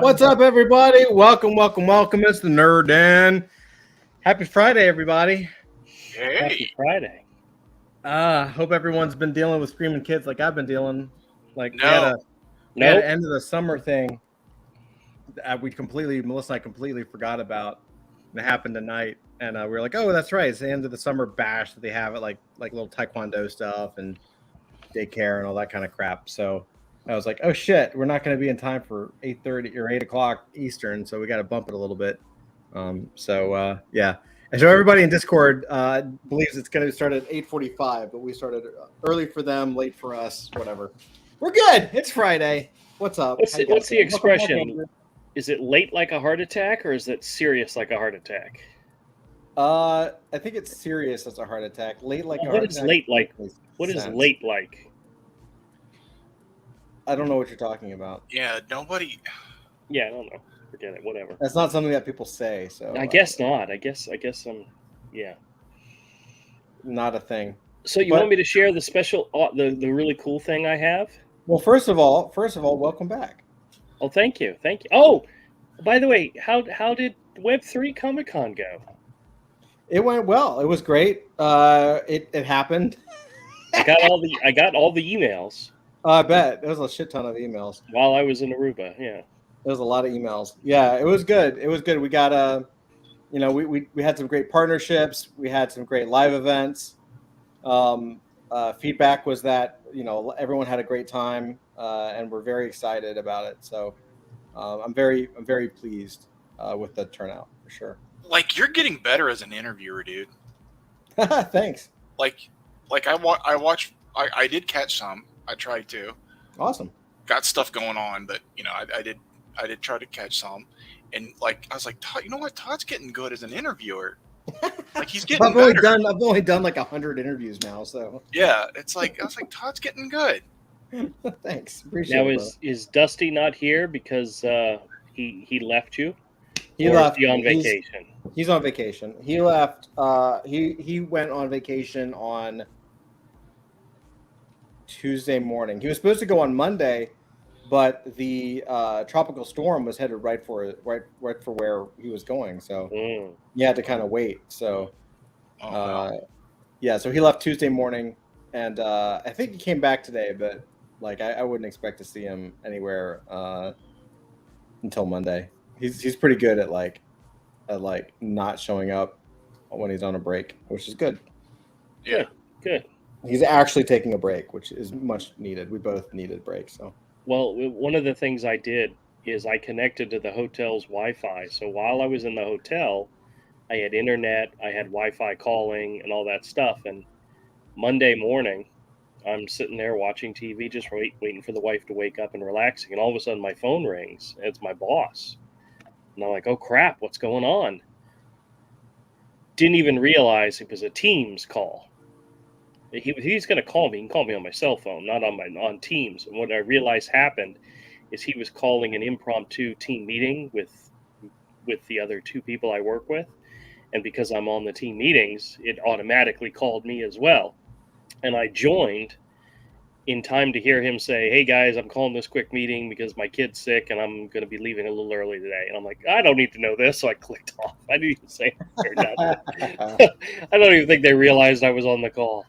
What's up, everybody? Welcome. It's the Nerd Dan. Happy Friday, everybody. Happy Friday. Hope everyone's been dealing with screaming kids like I've been dealing. Like we No. had an end of the summer thing that Melissa and I completely forgot about. And it happened tonight, and we were like, "Oh, that's right! It's the end of the summer bash that they have at like little taekwondo stuff and daycare and all that kind of crap." So I was like, "Oh shit, we're not going to be in time for 8:30 or 8 o'clock Eastern, so we got to bump it a little bit." Yeah. And so everybody in Discord believes it's going to start at 8:45, but we started early for them, late for us, whatever. We're good. It's Friday. What's up? What's the expression? Is it late like a heart attack, or is it serious like a heart attack? I think it's serious as a heart attack. Late like a heart attack. What is late like? What is late like? I don't know what you're talking about. Yeah, nobody. Yeah, I don't know. Forget it. Whatever. That's not something that people say. So I guess not. I guess yeah. Not a thing. So you want me to share the special, the really cool thing I have? Well, first of all, welcome back. Oh, thank you. Oh, by the way, how did Web3 Comic-Con go? It went well. It was great. It happened. I got all the emails. I bet there was a shit ton of emails while I was in Aruba. Yeah, there was a lot of emails. Yeah, it was good. We got we had some great partnerships. We had some great live events. Feedback was that everyone had a great time, and we're very excited about it. So I'm very pleased with the turnout for sure. Like, you're getting better as an interviewer, dude. Thanks. Like I did catch some. I tried to. Awesome. Got stuff going on, but I did try to catch some, and I was like, Todd, you know what? Todd's getting good as an interviewer. Like, he's getting I've only done like 100 interviews now, so yeah, it's like I was like, Todd's getting good. Thanks. Appreciate it. Now is Dusty not here because he left you? He left. Is he on vacation? He's on vacation. He left. He went on vacation on Tuesday morning. He was supposed to go on Monday, but the tropical storm was headed right for where he was going. So he had to kind of wait. So so he left Tuesday morning, and I think he came back today, but I wouldn't expect to see him anywhere until Monday. He's pretty good at not showing up when he's on a break, which is good. Yeah, good. He's actually taking a break, which is much needed. We both needed breaks. So, well, one of the things I did is I connected to the hotel's Wi-Fi. So while I was in the hotel, I had internet, I had Wi-Fi calling and all that stuff. And Monday morning, I'm sitting there watching TV, just waiting for the wife to wake up and relaxing. And all of a sudden, my phone rings. And it's my boss. And I'm like, oh, crap, what's going on? Didn't even realize it was a Teams call. He's going to call me. He can call me on my cell phone, not on Teams. And what I realized happened is he was calling an impromptu team meeting with the other two people I work with. And because I'm on the team meetings, it automatically called me as well. And I joined in time to hear him say, hey, guys, I'm calling this quick meeting because my kid's sick and I'm going to be leaving a little early today. And I'm like, I don't need to know this. So I clicked off. I didn't even say nothing. I don't even think they realized I was on the call.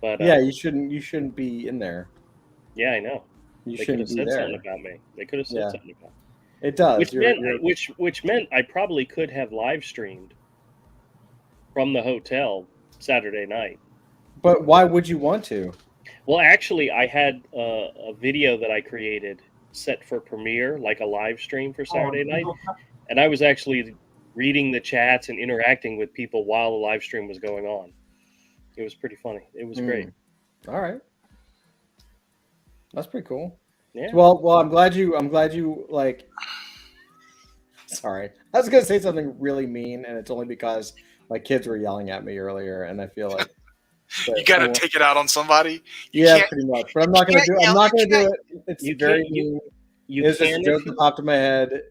But yeah, you shouldn't be in there. Yeah, I know. They could have said there. Something about me. They could have said something about me. It does. Which meant I probably could have live streamed from the hotel Saturday night. But why would you want to? Well, actually, I had a video that I created set for Premiere, like a live stream for Saturday night. And I was actually reading the chats and interacting with people while the live stream was going on. It was pretty funny. It was great. All right. That's pretty cool. Yeah. Well, I'm glad you like. Sorry, I was gonna say something really mean, and it's only because my kids were yelling at me earlier, and I feel like you got to take it out on somebody. Yeah, pretty much. But I'm not gonna do it. I'm not gonna do it. It's very mean. It's just a joke that popped in my head.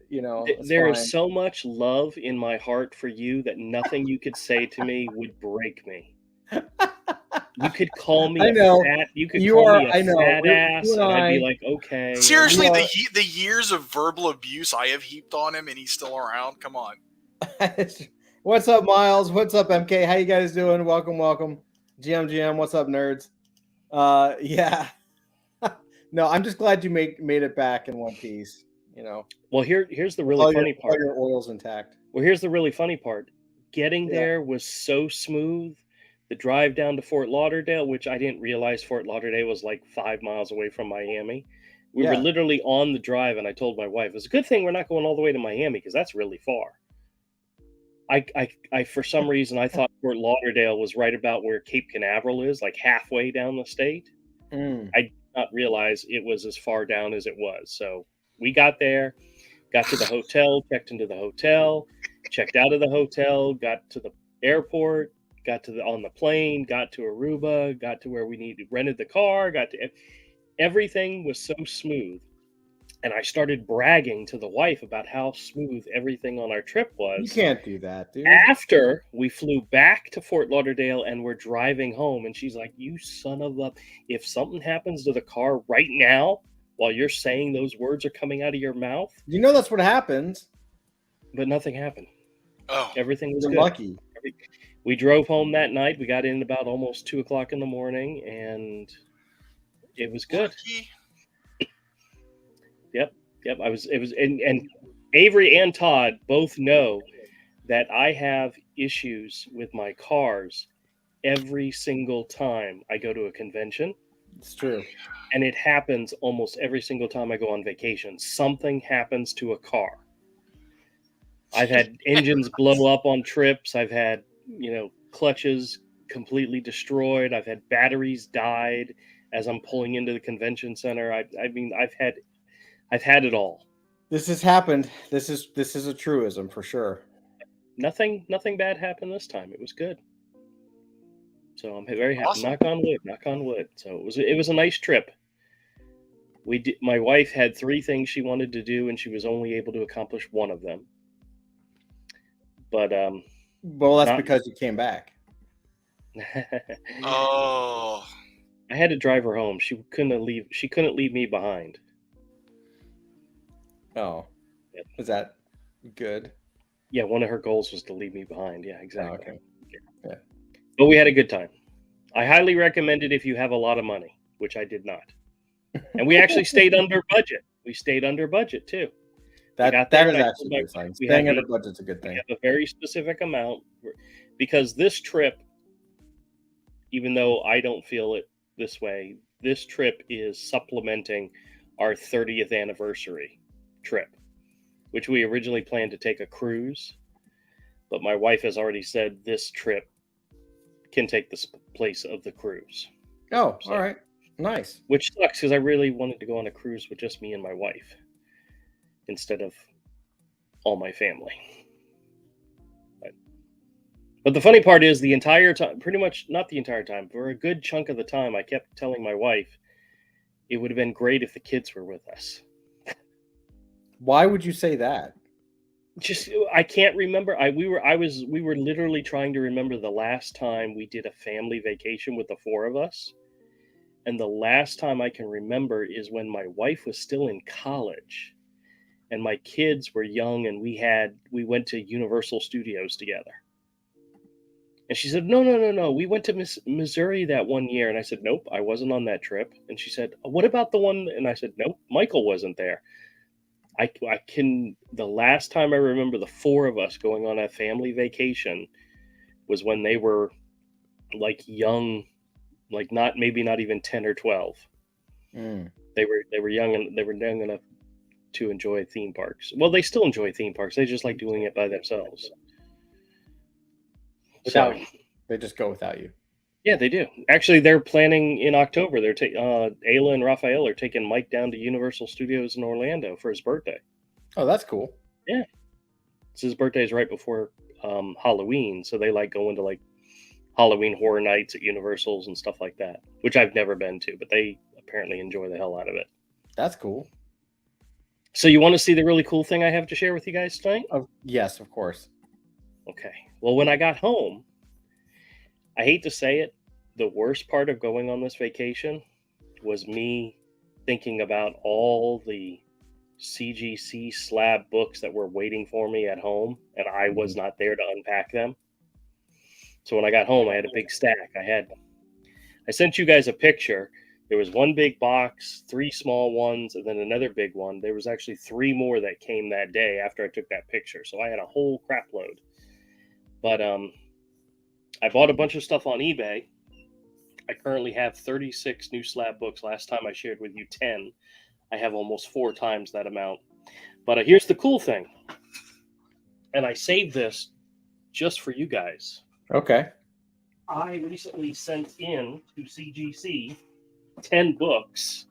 There is so much love in my heart for you that nothing you could say to me would break me. You could call me I know. fat. You could You call are- me a I know. fat You ass, and and I'd be I- like, okay. Seriously, You are- the years of verbal abuse I have heaped on him, and he's still around. Come on. What's up, Miles? What's up, MK? How you guys doing? Welcome. GM, what's up, nerds? Yeah. No, I'm just glad you made it back in one piece. You know, Well, here's the really funny all part. your oil's intact. Well, here's the really funny part. Getting Yeah. there was so smooth. The drive down to Fort Lauderdale, which I didn't realize Fort Lauderdale was like 5 miles away from Miami. We were Yeah. literally on the drive, and I told my wife, it's a good thing we're not going all the way to Miami because that's really far. I for some reason, I thought Fort Lauderdale was right about where Cape Canaveral is, like halfway down the state. Mm. I did not realize it was as far down as it was. So we got there, got to the hotel, checked into the hotel, checked out of the hotel, got to the airport, got to on the plane, got to Aruba, got to where we needed, rented the car, everything was so smooth. And I started bragging to the wife about how smooth everything on our trip was. You can't do that, dude. After we flew back to Fort Lauderdale and we're driving home, and she's like, you son of a, if something happens to the car right now while you're saying those words are coming out of your mouth. You know that's what happens. But nothing happened. Oh, Everything was You're good. lucky. We drove home that night. We got in about almost 2:00 in the morning, and it was good. lucky. Yep. And Avery and Todd both know that I have issues with my cars every single time I go to a convention. It's true. And it happens almost every single time I go on vacation. Something happens to a car. I've had engines blow up on trips. I've had, clutches completely destroyed. I've had batteries died as I'm pulling into the convention center. I've had it all. This has happened. This is a truism for sure. Nothing bad happened this time. It was good. So I'm very happy. Awesome. Knock on wood. So it was a nice trip. My wife had 3 things she wanted to do, and she was only able to accomplish one of them. But Well, that's because you came back. Oh, I had to drive her home. She couldn't leave me behind. Oh, Yep. is that good? Yeah, one of her goals was to leave me behind. Yeah, exactly. okay. Yeah. But we had a good time. I highly recommend it if you have a lot of money, which I did not. And we actually stayed under budget. We stayed under budget too. That got that there is and I actually told a good sign. we Staying had under the- budget's a good We thing. have a very specific amount because this trip, even though I don't feel it this way, this trip is supplementing our 30th anniversary trip, which we originally planned to take a cruise. But my wife has already said this trip can take the place of the cruise, Oh, So- all right. Nice. which sucks because I really wanted to go on a cruise with just me and my wife instead of all my family. But the funny part is the entire time, pretty much not the entire time, for a good chunk of the time, I kept telling my wife it would have been great if the kids were with us. Why would you say that? Just I can't remember. We were literally trying to remember the last time we did a family vacation with the 4 of us. And the last time I can remember is when my wife was still in college and my kids were young, and we went to Universal Studios together. And she said, no. We went to Missouri that one year. And I said, nope, I wasn't on that trip. And she said, what about the one? And I said, nope, Michael wasn't there. The last time I remember the 4 of us going on a family vacation was when they were like young, like maybe not even 10 or 12. Mm. They were young, and they were young enough to enjoy theme parks. Well, they still enjoy theme parks. They just like doing it by themselves. Without you. They just go without you. Yeah, they do. Actually, they're planning in October. They're Ayla and Raphael are taking Mike down to Universal Studios in Orlando for his birthday. Oh, that's cool. His birthday is right before Halloween, so they like going to like Halloween horror nights at Universals and stuff like that, which I've never been to, but they apparently enjoy the hell out of it. That's cool. So you want to see the really cool thing I have to share with you guys tonight? Oh, yes, of course. Okay. Well, when I got home, I hate to say it, The worst part of going on this vacation was me thinking about all the CGC slab books that were waiting for me at home, and I was not there to unpack them. So when I got home, I had a big stack. I sent you guys a picture. There was one big box, 3 small ones, and then another big one. There was actually 3 more that came that day after I took that picture. So I had a whole crap load. But I bought a bunch of stuff on eBay. I currently have 36 new slab books. Last time I shared with you 10. I have almost 4 times that amount. But here's the cool thing. And I saved this just for you guys. Okay. I recently sent in to CGC 10 books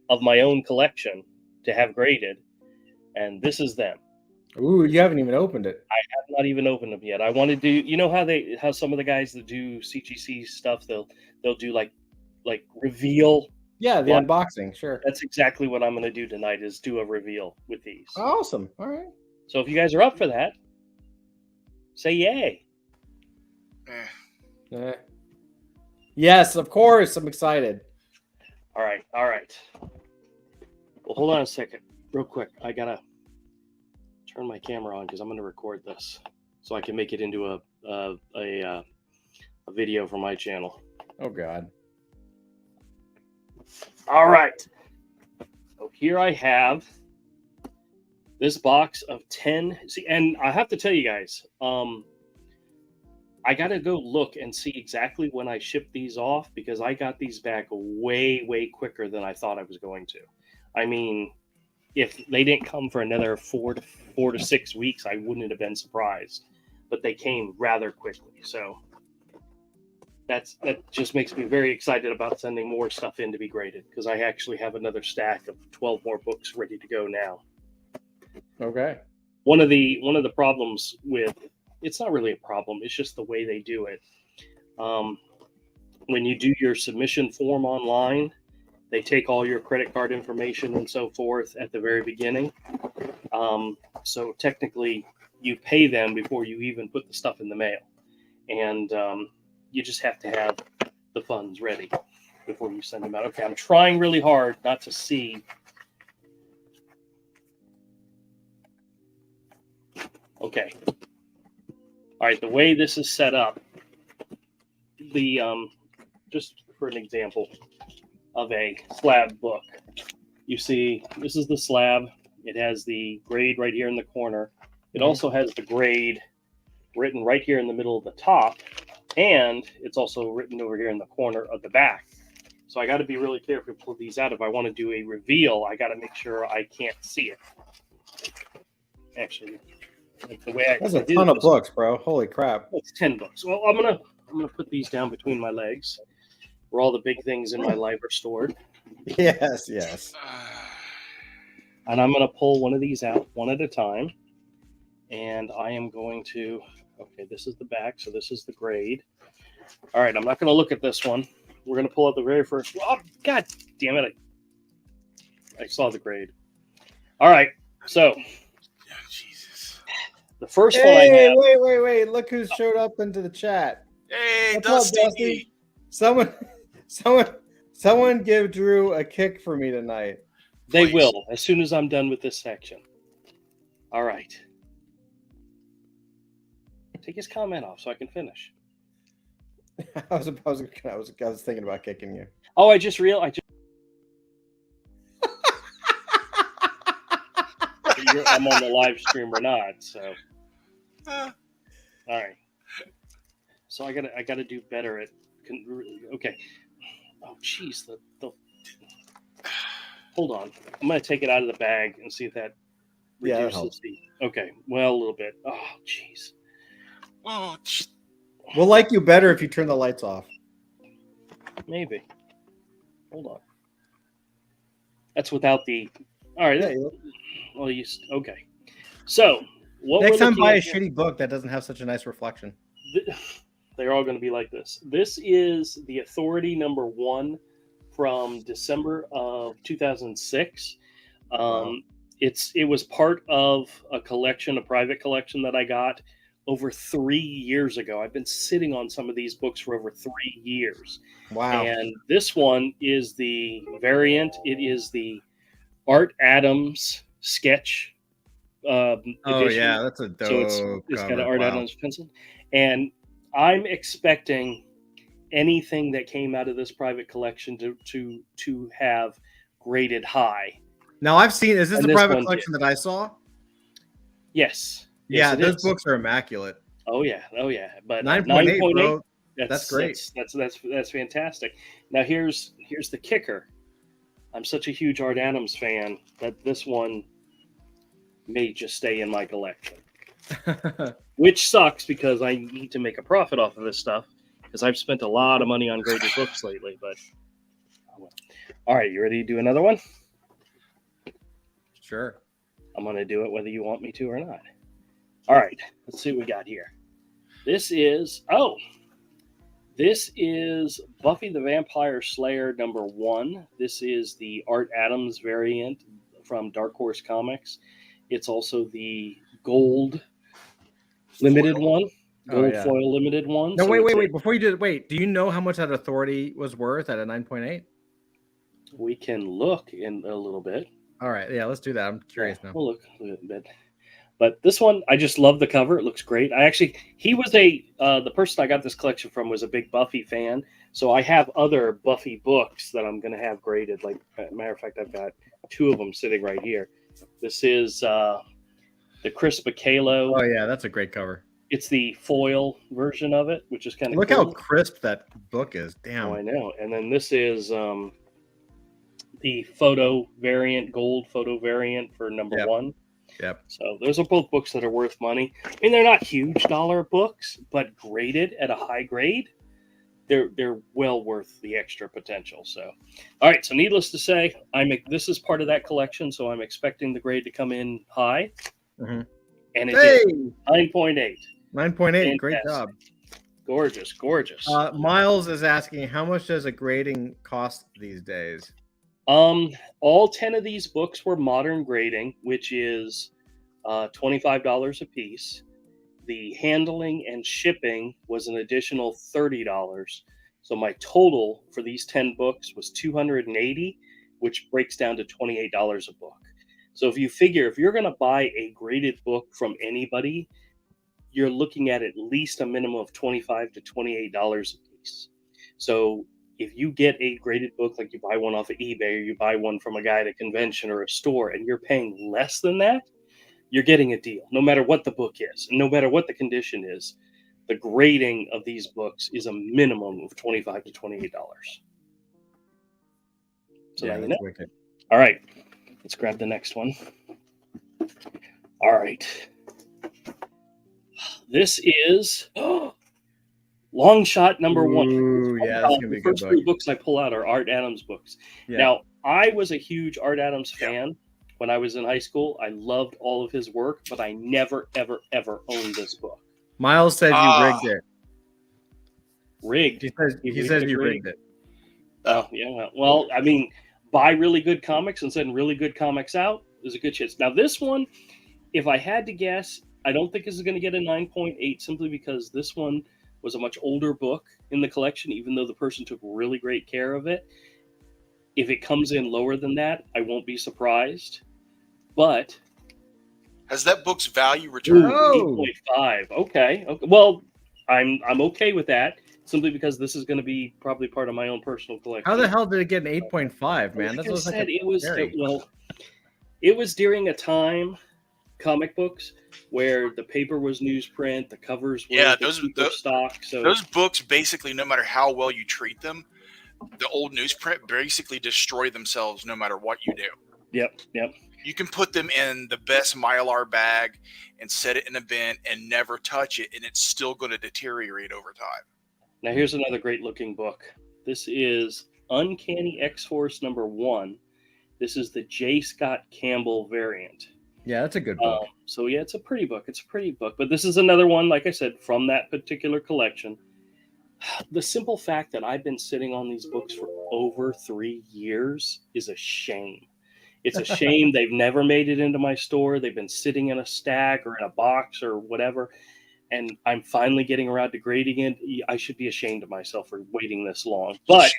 of my own collection to have graded, and this is them. Ooh, you haven't even opened it. I have not even opened them yet. I want to do, you know how some of the guys that do CGC stuff, they'll do like reveal. Yeah, the unboxing, sure. That's exactly what I'm going to do tonight, is do a reveal with these. Awesome. All right. So if you guys are up for that, say yay. Yes, of course. I'm excited. All right. Well, hold on a second, real quick. I gotta turn my camera on because I'm gonna record this so I can make it into a video for my channel. Oh God. All right. So here I have this box of 10. See, and I have to tell you guys, I got to go look and see exactly when I shipped these off, because I got these back way, way quicker than I thought I was going to. I mean, if they didn't come for another 4 to 6 weeks, I wouldn't have been surprised. But they came rather quickly. So that just makes me very excited about sending more stuff in to be graded, because I actually have another stack of 12 more books ready to go now. Okay. One of the problems with, it's not really a problem, it's just the way they do it. When you do your submission form online, they take all your credit card information and so forth at the very beginning. So technically, you pay them before you even put the stuff in the mail. And you just have to have the funds ready before you send them out. Okay, I'm trying really hard not to see. Okay. All right, the way this is set up, just for an example of a slab book, you see this is the slab. It has the grade right here in the corner. It also has the grade written right here in the middle of the top, and it's also written over here in the corner of the back. So I got to be really careful to pull these out. If I want to do a reveal, I got to make sure I can't see it. Actually, the way That's a ton of books, bro. Holy crap. It's 10 books. Well, I'm gonna put these down between my legs, where all the big things in my life are stored. Yes. And I'm gonna pull one of these out one at a time. And I am going to, okay, this is the back, so this is the grade. All right, I'm not gonna look at this one. We're gonna pull out the very first. Oh, God damn it! I saw the grade. All right, so. The first one I have. Wait. Look who showed up into the chat. Hey, What's up, Dusty. Someone give Drew a kick for me tonight. They Please. will, as soon as I'm done with this section. All right. Take his comment off so I can finish. I was thinking about kicking you. Oh, I just realized. I'm on the live stream or not, so. All right. So I gotta do better at. Okay. Oh, jeez. The. Hold on. I'm gonna take it out of the bag and see if that reduces the. Okay. Well, a little bit. Oh, jeez. Oh, We'll like you better if you turn the lights off. Maybe. Hold on. That's without the. All right. Yeah, Well, okay. So what next we're time, buy a looking shitty book that doesn't have such a nice reflection. They're all going to be like this. This is the Authority #1 from December of 2006. Wow. It was part of a collection, a private collection that I got over 3 years ago. I've been sitting on some of these books for over 3 years. Wow. And this one is the variant. It is the Art Adams sketch edition. Oh yeah, that's a dope So it's got an cover. Art Wow. Adams pencil. And I'm expecting anything that came out of this private collection to have graded high. Now I've seen. Is this And the this private one collection that I saw? Yes. Yeah, Yes, it those is. books are immaculate. Oh yeah. But 9.8, bro. That's great. That's fantastic. Now here's the kicker. I'm such a huge Art Adams fan that this one may just stay in my collection, which sucks because I need to make a profit off of this stuff because I've spent a lot of money on graded books lately. But all right, you ready to do another one? Sure. I'm going to do it whether you want me to or not. All right, let's see what we got here. This is Buffy the Vampire Slayer #1. This is the Art Adams variant from Dark Horse Comics. It's also the gold limited one, gold foil limited one. No, So wait. Before you do it, do you know how much that Authority was worth at a 9.8? we can look in a little bit. All right, yeah, let's do that. I'm curious now. We'll look a little bit. But this one, I just love the cover. It looks great. He was the person I got this collection from was a big Buffy fan. So I have other Buffy books that I'm going to have graded. Like, as a matter of fact, I've got 2 of them sitting right here. This is the Chris Bacalo. Oh yeah, that's a great cover. It's the foil version of it, which is kind of Look cool. how crisp that book is. Damn. Oh, I know. And then this is the photo variant, gold photo variant for #1. Yep. So those are both books that are worth money. I mean, they're not huge dollar books, but graded at a high grade, they're well worth the extra potential. So, all right. So needless to say, this is part of that collection. So I'm expecting the grade to come in high, Mhm. and it Hey, did. 9.8. 9.8. Great job. Gorgeous. Miles is asking, how much does a grading cost these days? All 10 of these books were modern grading, which is $25 a piece. The handling and shipping was an additional $30. So my total for these 10 books was $280, which breaks down to $28 a book. So if you figure, if you're going to buy a graded book from anybody, you're looking at least a minimum of $25 to $28 a piece. So if you get a graded book, like you buy one off of eBay or you buy one from a guy at a convention or a store, and you're paying less than that, you're getting a deal, no matter what the book is, and no matter what the condition is. The grading of these books is a minimum of $25 to $28. So Yeah, now you that's know. wicked. All right, let's grab the next one. All right. This is Long Shot #1. Ooh, yeah, that's gonna be a The good first book. 3 books I pull out are Art Adams books. Yeah. Now, I was a huge Art Adams fan when I was in high school. I loved all of his work, but I never, ever, ever owned this book. Miles says you rigged it. Rigged. He says you rigged it. Oh, yeah. Well, I mean, buy really good comics and send really good comics out. There's a good chance. Now, this one, if I had to guess, I don't think this is going to get a 9.8 simply because this one was a much older book in the collection, even though the person took really great care of it. If it comes in lower than that, I won't be surprised. But Has that book's value returned? Oh. 8.5. Okay. Well, I'm okay with that simply because this is going to be probably part of my own personal collection. How the hell did it get an 8.5, man? Like That I was like said, a it was very- it was during a time, comic books, where the paper was newsprint, the covers were super stock. So Those books basically, no matter how well you treat them, the old newsprint basically destroy themselves no matter what you do. Yep. You can put them in the best Mylar bag and set it in a bin and never touch it, and it's still going to deteriorate over time. Now here's another great looking book. This is Uncanny X-Force #1. This is the J. Scott Campbell variant. Yeah, that's a good book. So yeah, it's a pretty book. But this is another one, like I said, from that particular collection. The simple fact that I've been sitting on these books for over 3 years is a shame. It's a shame they've never made it into my store. They've been sitting in a stack or in a box or whatever. and I'm finally getting around to grading it. I should be ashamed of myself for waiting this long. But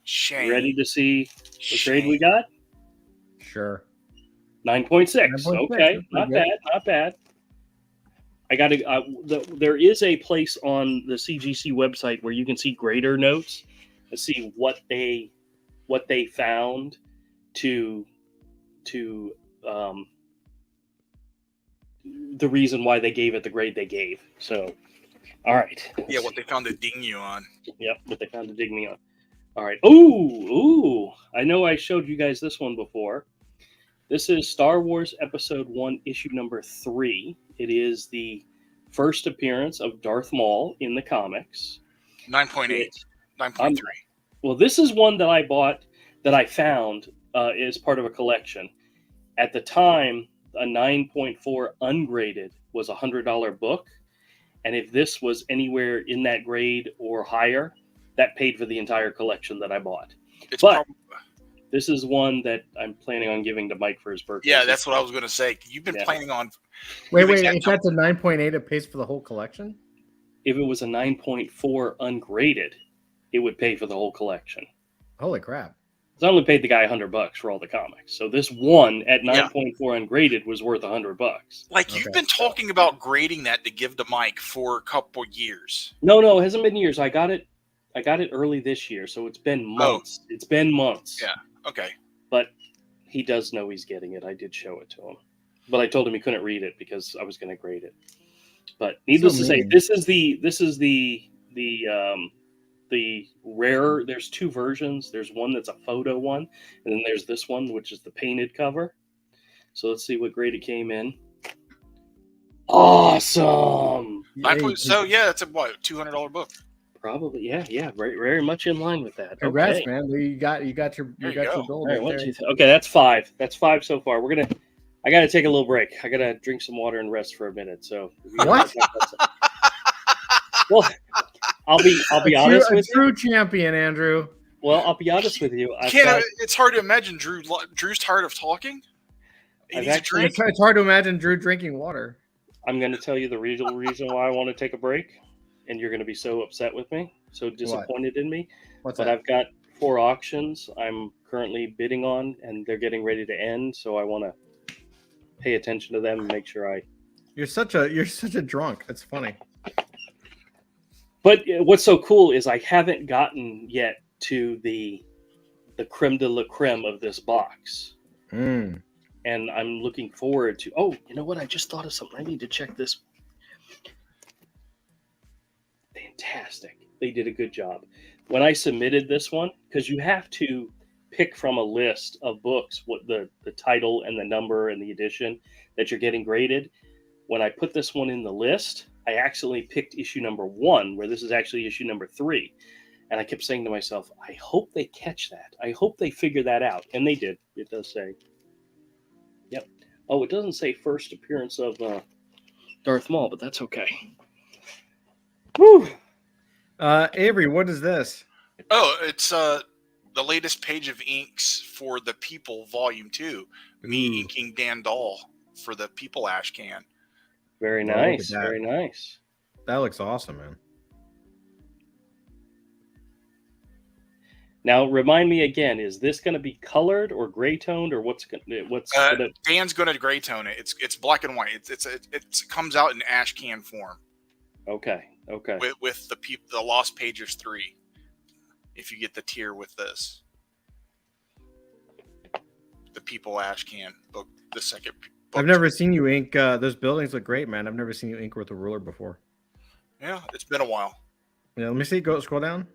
Shame. ready to see what grade Shame. we got? Sure. 9.6. 9.6, Okay, that's not pretty bad, not bad. I got to. There is a place on the CGC website where you can see grader notes and see what they found to the reason why they gave it the grade they gave. So, all right. Yeah, what they found to ding you on. Yep, what they found to dig me on. All right. Ooh. I know I showed you guys this one before. This is Star Wars Episode 1, issue number 3. It is the first appearance of Darth Maul in the comics. 9.8. 9.3. Well, this is one that I bought, that I found as part of a collection. At the time, a 9.4 ungraded was a $100 book. And if this was anywhere in that grade or higher, that paid for the entire collection that I bought. This is one that I'm planning on giving to Mike for his birthday. Yeah, that's what I was going to say. You've been planning on... Wait, if that's a 9.8, it pays for the whole collection? If it was a 9.4 ungraded, it would pay for the whole collection. Holy crap. I only paid the guy $100 for all the comics. So this one at 9.4 ungraded was worth $100. Like, you've been talking about grading that to give to Mike for a couple years. No, it hasn't been years. I got it early this year, so it's been months. It's been months. Yeah. Okay. But he does know he's getting it. I did show it to him. But I told him he couldn't read it because I was going to grade it. But needless to say, this is the rare. There's two versions. There's one that's a photo one, and then there's this one, which is the painted cover. So let's see what grade it came in. Awesome. So yeah, that's a what, $200 book. Probably, yeah, very much in line with that. Congrats, okay. man! You got your goal. Right, okay, that's 5. That's 5 so far. I gotta take a little break. I gotta drink some water and rest for a minute. So what? Well, I'll be honest with you. True champion, Andrew. Well, I'll be honest with you. It's hard to imagine Drew's tired of talking. It's hard to imagine Drew drinking water. I'm going to tell you the real reason why I want to take a break, and you're going to be so upset with me, so disappointed in me. I've got 4 auctions I'm currently bidding on, and they're getting ready to end, so I want to pay attention to them and make sure You're such a drunk. It's funny. But what's so cool is I haven't gotten yet to the creme de la creme of this box. Mm. And I'm looking forward to... Oh, you know what? I just thought of something. I need to check this. Fantastic. They did a good job. When I submitted this one, because you have to pick from a list of books, what the title and the number and the edition that you're getting graded. When I put this one in the list, I accidentally picked issue number 1, where this is actually issue number 3. And I kept saying to myself, I hope they catch that. I hope they figure that out. And they did. It does say... Yep. Oh, it doesn't say first appearance of Darth Maul, but that's okay. Woo! Avery, what is this? Oh, it's the latest page of inks for The People Volume 2. Me inking Dan Dahl for The People Ash Can. Very nice. Very nice. That looks awesome, man. Now, remind me again: is this going to be colored or gray toned, or what's Dan's going to gray tone it. It's black and white. It comes out in ash can form. Okay. With the Lost Pages 3, if you get the tier with this, The People Ash Can book, the second book. I've never seen you ink. Those buildings look great, man. I've never seen you ink with a ruler before. Yeah, it's been a while. Yeah, let me see. Go scroll down.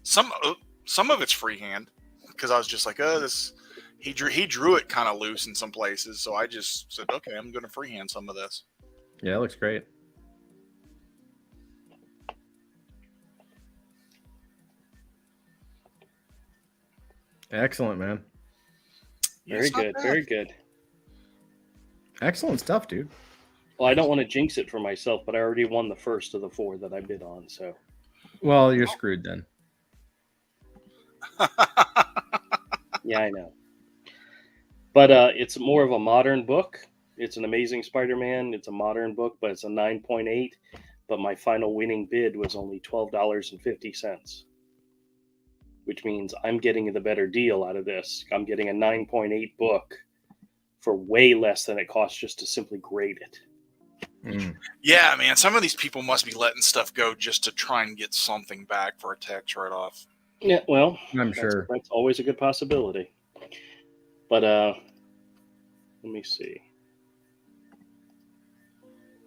Some of it's freehand because I was just like, this. He drew it kind of loose in some places, so I just said, okay, I'm going to freehand some of this. Yeah, it looks great. Excellent, man. Very good. Very good. Excellent stuff, dude. Well, I don't want to jinx it for myself, but I already won the first of the 4 that I bid on. So, well, you're screwed then. Yeah, I know. But it's more of a modern book. It's an Amazing Spider-Man. It's a modern book, but it's a 9.8. But my final winning bid was only $12.50, which means I'm getting the better deal out of this. I'm getting a 9.8 book for way less than it costs just to simply grade it. Yeah, man. Some of these people must be letting stuff go just to try and get something back for a tax write-off. Yeah, well, I'm sure. that's always a good possibility. But let me see.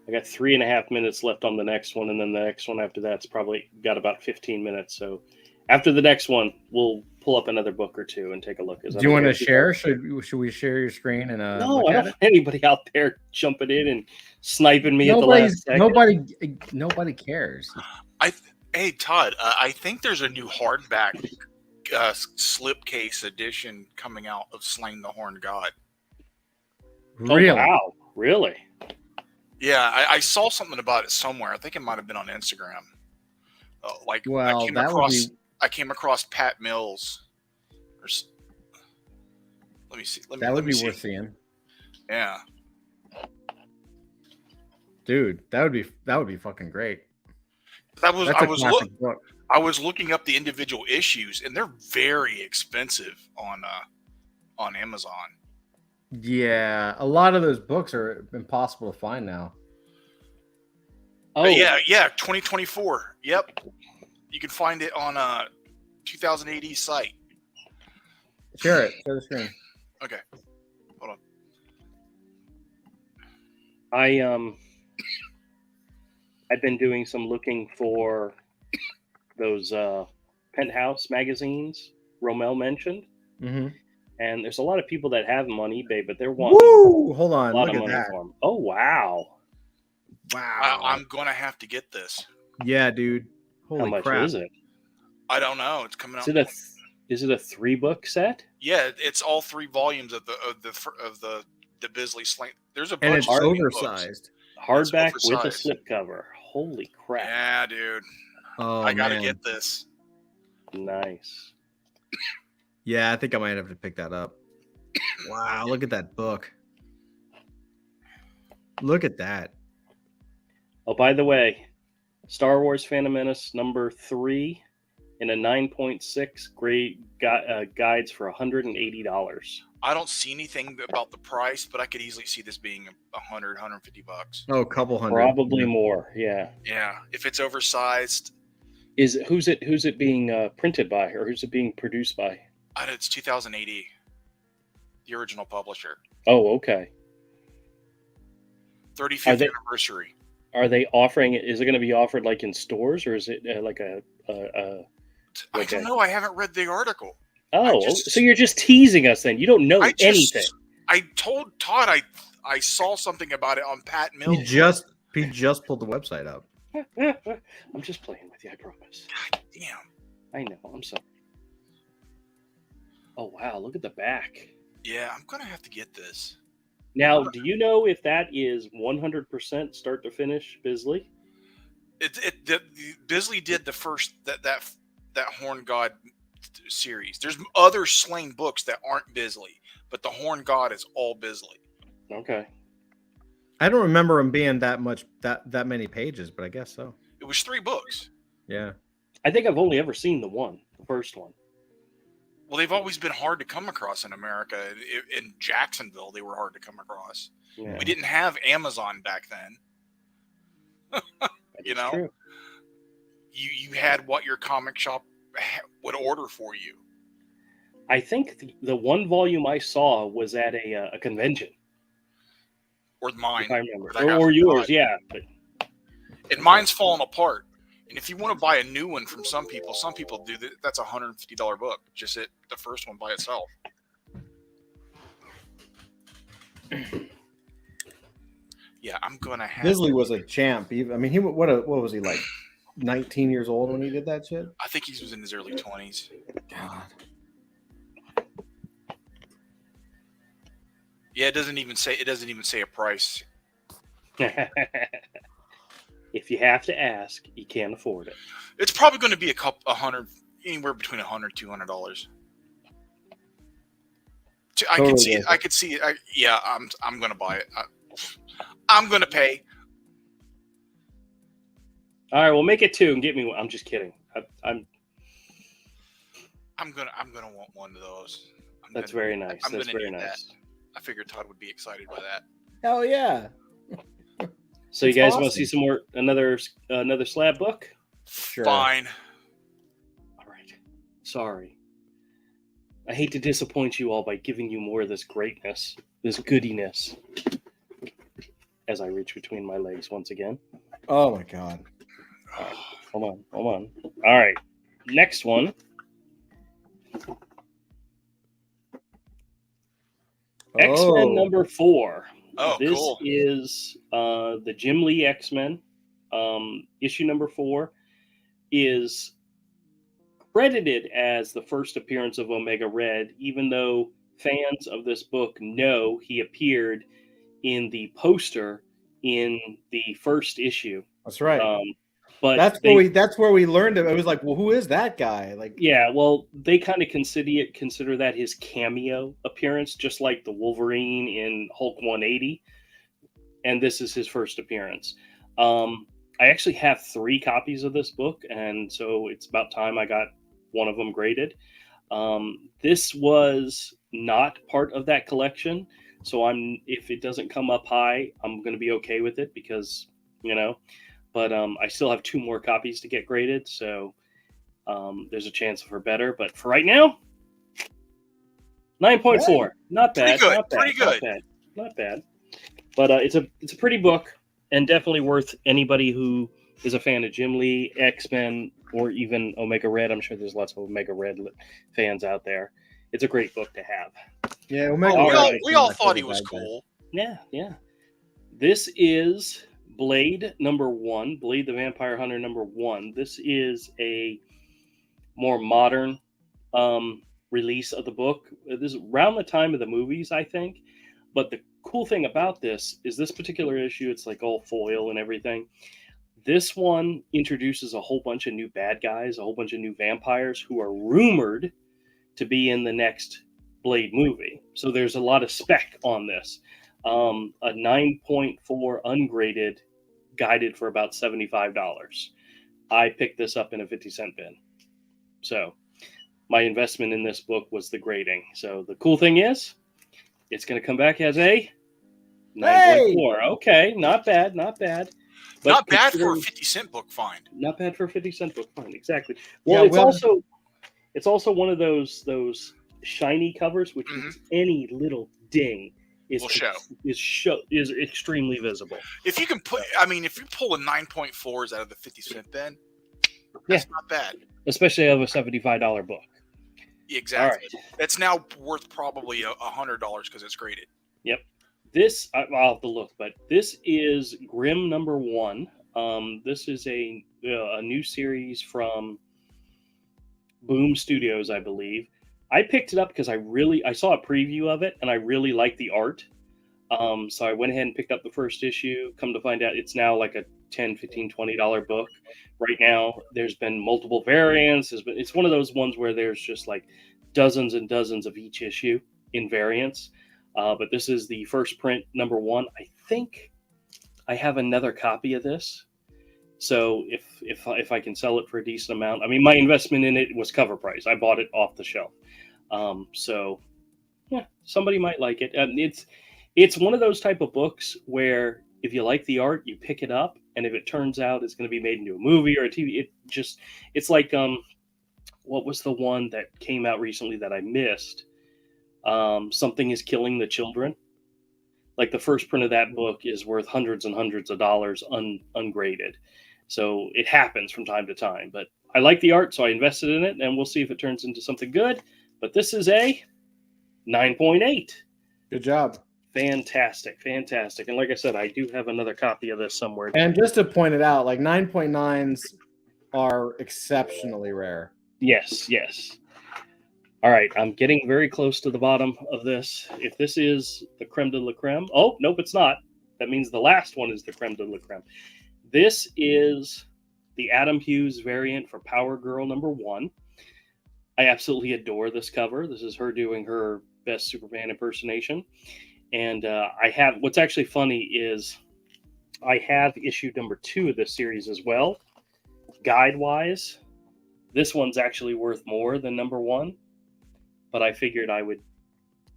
I got 3.5 minutes left on the next one, and then the next one after that's probably got about 15 minutes. So after the next one, we'll pull up another book or two and take a look. Do you want to share? Should we share your screen and no, look I don't at want anybody out there jumping in and sniping me at the last second. Nobody cares. Hey, Todd, I think there's a new hardback slipcase edition coming out of Slain the Horned God. Really? Oh, wow. Really? Yeah, I saw something about it somewhere. I think it might have been on Instagram. Well, I came across Pat Mills. Let me see. That would be worth seeing. Yeah, dude, that would be fucking great. I was looking up the individual issues, and they're very expensive on Amazon. Yeah, a lot of those books are impossible to find now. Oh yeah, 2024. Yep, you can find it on 2080 site. Share the screen. Okay, hold on. I've been doing some looking for those Penthouse magazines Romel mentioned. Mm-hmm. And there's a lot of people that have them on eBay, but they're wanting hold on, a lot of money for them. Oh, wow. I'm going to have to get this. Yeah, dude. Holy How much crap. is it? I don't know. It's coming out. Is it a 3-book set? Yeah, it's all 3 volumes of the Bisley Slain. There's a bunch and it's of oversized. Hardback with a slipcover. Holy crap. Yeah, dude. Oh, I got to get this. Nice. Yeah, I think I might have to pick that up. Wow, look at that book. Look at that. Oh, by the way, Star Wars Phantom Menace number 3 in a 9.6 grade guides for $180. I don't see anything about the price, but I could easily see this being $100, $150. Oh, a couple hundred. Probably more. Yeah. Yeah. If it's oversized. Who's it being printed by, or who's it being produced by? It's 2080. The original publisher. Oh, okay. 35th anniversary. Are they offering it? Is it going to be offered like in stores, or is it like a? I don't know. I haven't read the article. Oh, so you're just teasing us then? You don't know anything. I told Todd I saw something about it on Pat Mills. He just pulled the website up. I'm just playing with you. I promise. God damn. I know. I'm sorry. Oh wow! Look at the back. Yeah, I'm gonna have to get this. Now, do you know if that is 100% start to finish Bisley? Bisley did the first that Horn God series. There's other Slain books that aren't Bisley, but the Horn God is all Bisley. Okay. I don't remember them being that many pages, but I guess so. It was 3 books. Yeah. I think I've only ever seen the first one. Well, they've always been hard to come across in America. In Jacksonville, they were hard to come across. Yeah. We didn't have Amazon back then. You know, true. You had what your comic shop would order for you. I think the one volume I saw was at a convention. Or mine. If I remember. Or yours, yeah. And mine's falling apart. And if you want to buy a new one from some people do that. That's a $150 book. Just the first one by itself. Yeah, I'm gonna have. Bisley was a champ. I mean, what was he like? 19 years old when he did that shit. I think he was in his early 20s. God. Yeah, it doesn't even say a price. If you have to ask, you can't afford it. It's probably going to be $100, anywhere between $100 $200. I could see it. Yeah, I'm going to buy it. I'm gonna pay. All right, well, make it 2 and get me one. I'm just kidding. I'm gonna want one of those. That's very nice. That's very nice. That. I figured Todd would be excited by that. Hell yeah! So you guys want to see some more another slab book? Sure. Fine. All right. Sorry. I hate to disappoint you all by giving you more of this greatness, this goodiness. As I reach between my legs once again. Oh my god. Right, hold on. All right. Next one. X-Men number 4. Oh, this cool. is the Jim Lee X-Men. Issue number 4 is credited as the first appearance of Omega Red, even though fans of this book know he appeared in the poster in the first issue. That's right. But that's where we learned it. It was like, well, who is that guy? Like, yeah, well, they kind of consider that his cameo appearance, just like the Wolverine in Hulk 180, and this is his first appearance. I actually have 3 copies of this book, and so it's about time I got one of them graded. This was not part of that collection, so if it doesn't come up high, I'm going to be okay with it because, but I still have 2 more copies to get graded, so there's a chance for better. But for right now, 9.4. Not bad. Pretty good. Not bad. But it's a pretty book, and definitely worth anybody who is a fan of Jim Lee, X-Men, or even Omega Red. I'm sure there's lots of Omega Red fans out there. It's a great book to have. Yeah, we all thought he was cool. Yeah. This is Blade number 1, Blade the Vampire Hunter number 1. This is a more modern release of the book. This is around the time of the movies, I think. But the cool thing about this is this particular issue, it's like all foil and everything. This one introduces a whole bunch of new bad guys, a whole bunch of new vampires who are rumored to be in the next Blade movie. So there's a lot of spec on this. A 9.4 ungraded, guided for about $75. I picked this up in a 50-cent bin. So my investment in this book was the grading. So the cool thing is, it's going to come back as a 9.4. Hey! Okay, not bad. But not bad for a 50-cent book find. Not bad for a 50-cent book find, exactly. Well, yeah, it's also one of those shiny covers, which means any little ding is extremely visible. If you can if you pull a 9.4s out of the 50-cent bin, that's not bad. Especially of a $75 book. Exactly. Right. That's now worth probably $100 because it's graded. Yep. This I'll have to look, but this is Grimm number 1. This is a new series from Boom Studios, I believe. I picked it up because I saw a preview of it and I really liked the art. So I went ahead and picked up the first issue. Come to find out, it's now like a $10, $15, $20 book. Right now, there's been multiple variants. It's one of those ones where there's just like dozens and dozens of each issue in variants. But this is the first print, number 1. I think I have another copy of this. So if I can sell it for a decent amount, my investment in it was cover price. I bought it off the shelf. So yeah, somebody might like it. It's one of those type of books where if you like the art, you pick it up, and if it turns out it's going to be made into a movie or a TV, it's like what was the one that came out recently that I missed? Something is Killing the Children. Like the first print of that book is worth hundreds and hundreds of dollars ungraded. So it happens from time to time, but I like the art, so I invested in it, and we'll see if it turns into something good. But this is a 9.8. Good job. Fantastic. And like I said, I do have another copy of this somewhere. And just to point it out, like 9.9s are exceptionally rare. Yes. All right, I'm getting very close to the bottom of this. If this is the creme de la creme, oh, nope, it's not. That means the last one is the creme de la creme. This is the Adam Hughes variant for Power Girl number 1. I absolutely adore this cover. This is her doing her best Superman impersonation. And I have, what's actually funny is I have issue number 2 of this series as well. Guide wise, this one's actually worth more than number 1, but I figured I would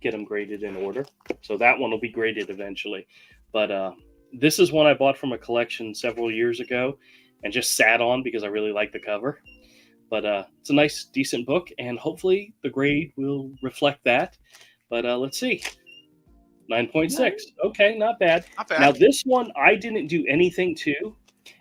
get them graded in order. So that one will be graded eventually. But this is one I bought from a collection several years ago and just sat on because I really like the cover. But it's a nice, decent book, and hopefully the grade will reflect that. But let's see. 9.6. Okay, not bad. Not bad. Now, this one I didn't do anything to.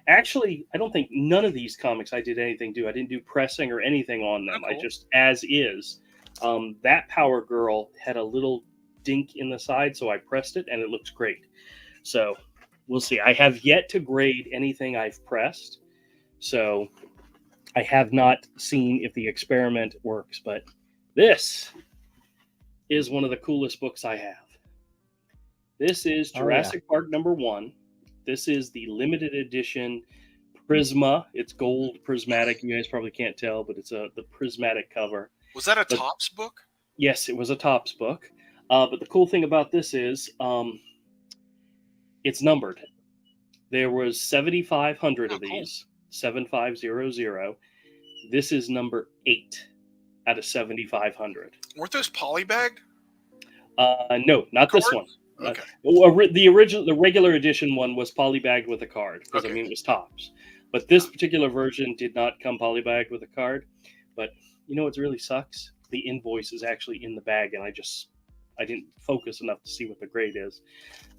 Actually, I don't think none of these comics I did anything to. I didn't do pressing or anything on them. Oh, cool. I just, as is. That Power Girl had a little dink in the side, so I pressed it, and it looks great. So we'll see. I have yet to grade anything I've pressed, so I have not seen if the experiment works. But this is one of the coolest books I have. This is Jurassic Park #1. This is the limited edition Prisma. It's gold prismatic. You guys probably can't tell, but it's the prismatic cover. Was that a Topps book? Yes, it was a Topps book. But the cool thing about this is it's numbered. There was 7,500 of these, 7,500. This is number 8 out of 7,500. Weren't those polybagged? No, not this one. Okay. The regular edition one was polybagged with a card because Okay. it was Topps. But this particular version did not come polybagged with a card. But you know what really sucks? The invoice is actually in the bag, and I didn't focus enough to see what the grade is.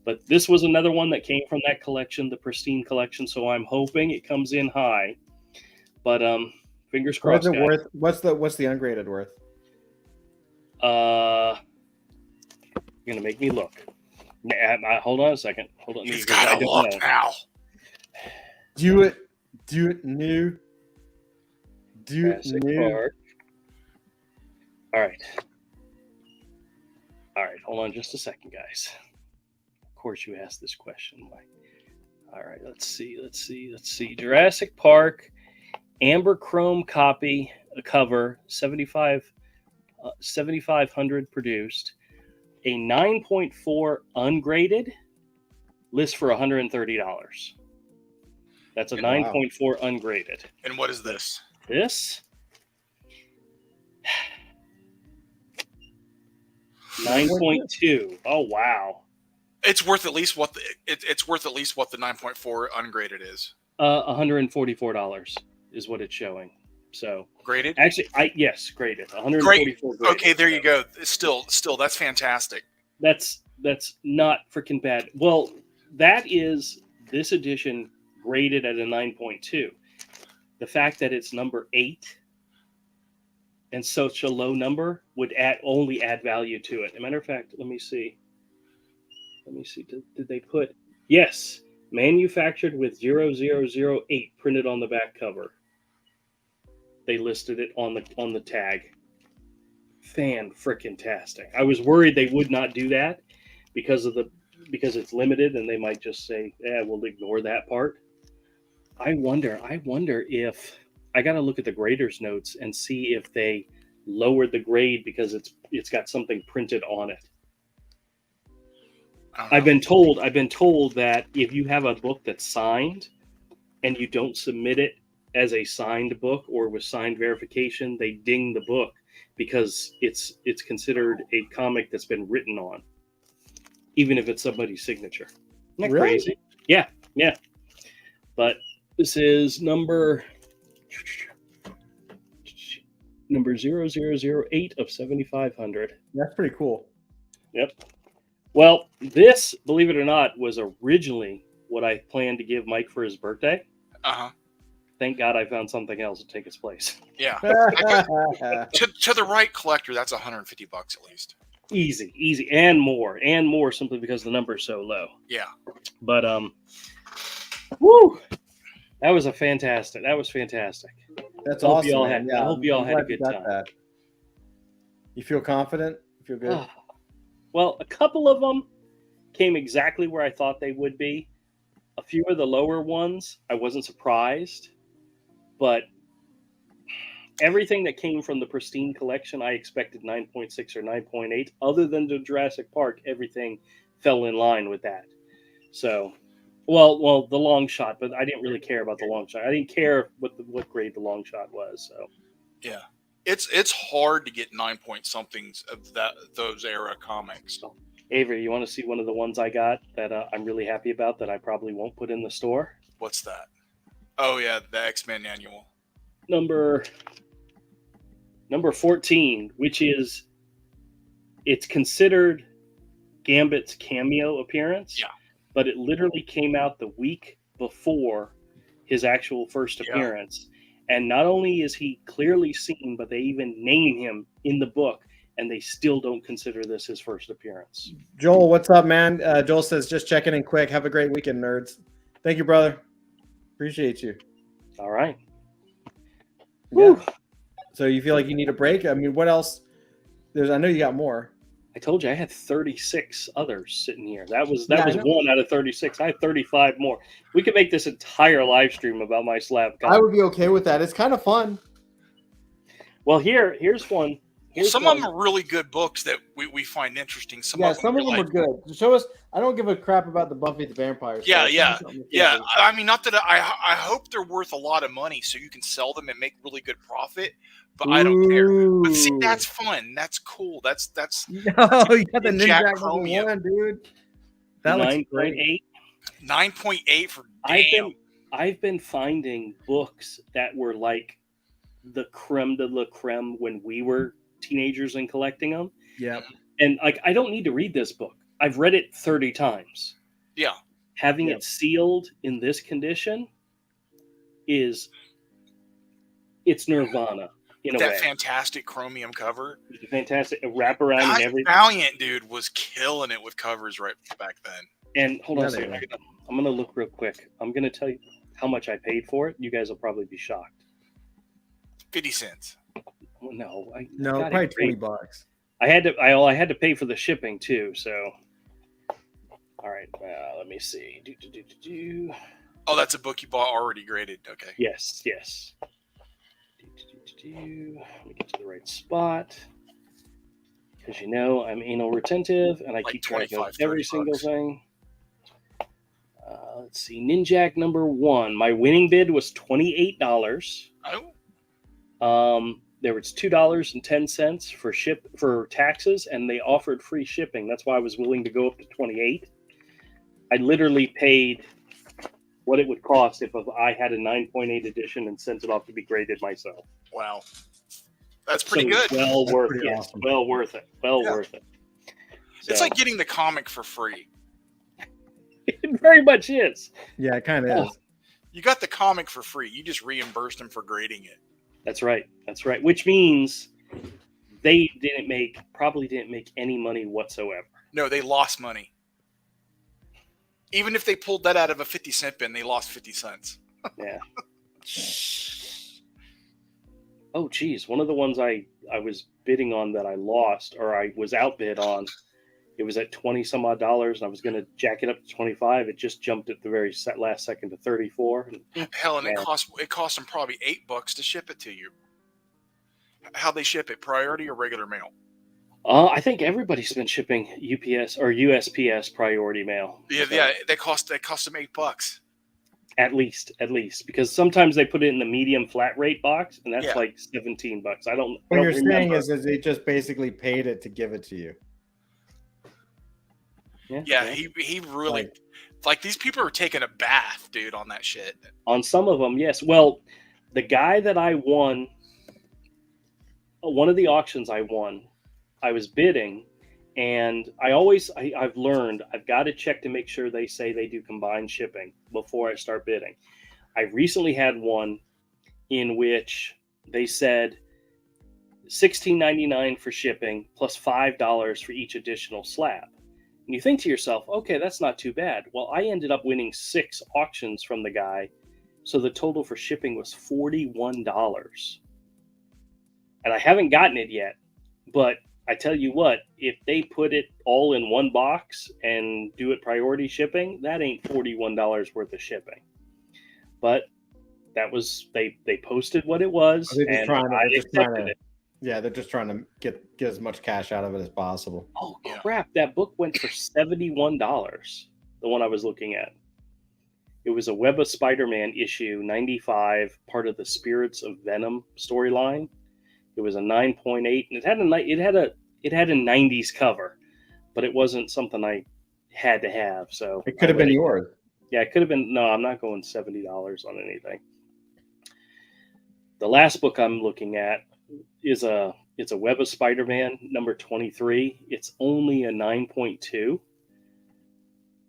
But this was another one that came from that collection, the Pristine collection. So I'm hoping it comes in high. But fingers crossed. What's it worth? What's the ungraded worth? You're gonna make me look. Hold on a second. Hold on. You've got to look now. Do it new. Do it Jurassic new. Park. All right. Hold on just a second, guys. Of course, you asked this question. All right. Let's see. Jurassic Park, amber chrome copy, a cover, 7,500 produced. A 9.4 ungraded, list for $130. That's a 9.4 ungraded. And what is this? This 9.2. Oh wow. It's worth at least what it's worth at least what the 9.4 ungraded is. $144 is what it's showing. So Graded? actually, yes, graded. 144 Great. graded. Okay, there you So go. Still, that's fantastic. That's not freaking bad. Well, that is this edition graded at a 9.2. The fact that it's number 8 and such a low number would only add value to it. As a matter of fact, let me see. Did they put yes, manufactured with 0008 printed on the back cover. They listed it on the tag. Fan-frickin-tastic. I was worried they would not do that because it's limited and they might just say, we'll ignore that part. I wonder if I got to look at the grader's notes and see if they lowered the grade because it's got something printed on it. I've been told that if you have a book that's signed and you don't submit it as a signed book or with signed verification, they ding the book because it's considered a comic that's been written on, even if it's somebody's signature. Isn't that crazy? Yeah. But this is number 0008 of 7,500. That's pretty cool. Yep. Well, this, believe it or not, was originally what I planned to give Mike for his birthday. Uh-huh. Thank God I found something else to take its place. Yeah. To the right collector, that's $150 at least. Easy, and more simply because the number is so low. Yeah. But woo, that was fantastic. That's I hope awesome. you all man. had- Yeah, I hope you all I'm had a glad you good got time. that. You feel confident? You feel good? Well, a couple of them came exactly where I thought they would be. A few of the lower ones, I wasn't surprised, but everything that came from the Pristine collection, I expected 9.6 or 9.8. Other than the Jurassic Park, everything fell in line with that. So, well, the long shot, but I didn't really care about the long shot. I didn't care what grade the long shot was. So, yeah, it's hard to get 9 point somethings of those era comics. so Avery, you want to see one of the ones I got that I'm really happy about that I probably won't put in the store? What's that? Oh yeah, the X-Men annual. Number 14, which is it's considered Gambit's cameo appearance. Yeah. But it literally came out the week before his actual first appearance. And not only is he clearly seen, but they even name him in the book, and they still don't consider this his first appearance. Joel, what's up, man? Joel says, just checking in quick. Have a great weekend, nerds. Thank you, brother. Appreciate you. All right. Yeah. So you feel like you need a break? I mean, what else? I know you got more. I told you I had 36 others sitting here. That was one out of 36. I have 35 more. We could make this entire live stream about my slab comic. I would be okay with that. It's kind of fun. Well, here's one. Some of them are really good books that we find interesting. Some of them are good. Show us. I don't give a crap about the Buffy the Vampire stuff. Yeah. I mean, not that I hope they're worth a lot of money so you can sell them and make really good profit. But I don't care. But see, that's fun. That's cool. That's no, you got the Ninja Chromium, one, dude. That 9.8. 9.8 for damn. I've been finding books that were like the creme de la creme when we were teenagers and collecting them. Yeah. And like, I don't need to read this book. I've read it 30 times. Yeah. Having it sealed in this condition it's nirvana. That fantastic chromium cover. It's a fantastic wraparound and everything. Valiant, dude, was killing it with covers right back then. And hold on a second. I'm going to look real quick. I'm going to tell you how much I paid for it. You guys will probably be shocked. 50 cents. No, probably $20. I had to pay for the shipping too. So, all right, let me see. Oh, that's a book you bought already graded. Okay. Yes. Let me get to the right spot because I'm anal retentive and I keep track of every single thing. Let's see, Ninjak number 1. My winning bid was $28. Oh. There was $2.10 for taxes, and they offered free shipping. That's why I was willing to go up to 28. I literally paid what it would cost if I had a 9.8 edition and sent it off to be graded myself. Wow, that's pretty good. Well worth it. Awesome. Well worth it. Worth it. So, it's like getting the comic for free. It very much is. Yeah, it kind of is. You got the comic for free. You just reimbursed them for grading it. That's right. Which means they probably didn't make any money whatsoever. No, they lost money. Even if they pulled that out of a 50-cent bin, they lost 50 cents. Yeah. Oh, geez. One of the ones I was bidding on that I lost, or I was outbid on, it was at 20 some odd dollars, and I was going to jack it up to 25. It just jumped at the very last second to 34. Hell, and it cost them probably $8 to ship it to you. How they ship it, priority or regular mail? I think everybody's been shipping UPS or USPS priority mail. Yeah, so. Yeah. They cost them $8. At least, because sometimes they put it in the medium flat rate box, and that's like $17. What you're saying is they just basically paid it to give it to you. Yeah. He really like these people are taking a bath, dude, on that shit. On some of them, yes. Well, the guy that I won, one of the auctions I won, I was bidding, and I've learned I've got to check to make sure they say they do combined shipping before I start bidding. I recently had one in which they said $16.99 for shipping plus $5 for each additional slab. And you think to yourself, okay, that's not too bad. Well, I ended up winning 6 auctions from the guy, so the total for shipping was $41. And I haven't gotten it yet, but I tell you what, if they put it all in one box and do it priority shipping, that ain't $41 worth of shipping. But that was they posted what it was, and I accepted it. Yeah, they're just trying to get as much cash out of it as possible. Oh Yeah. crap! That book went for $71. The one I was looking at. It was a Web of Spider-Man issue 95, part of the Spirits of Venom storyline. It was a 9.8, and it had a 90s cover, but it wasn't something I had to have. So It could have been yours. Yeah, it could have been. No, I'm not going $70 on anything. The last book I'm looking at is it's a Web of Spider-Man number 23. It's only a 9.2,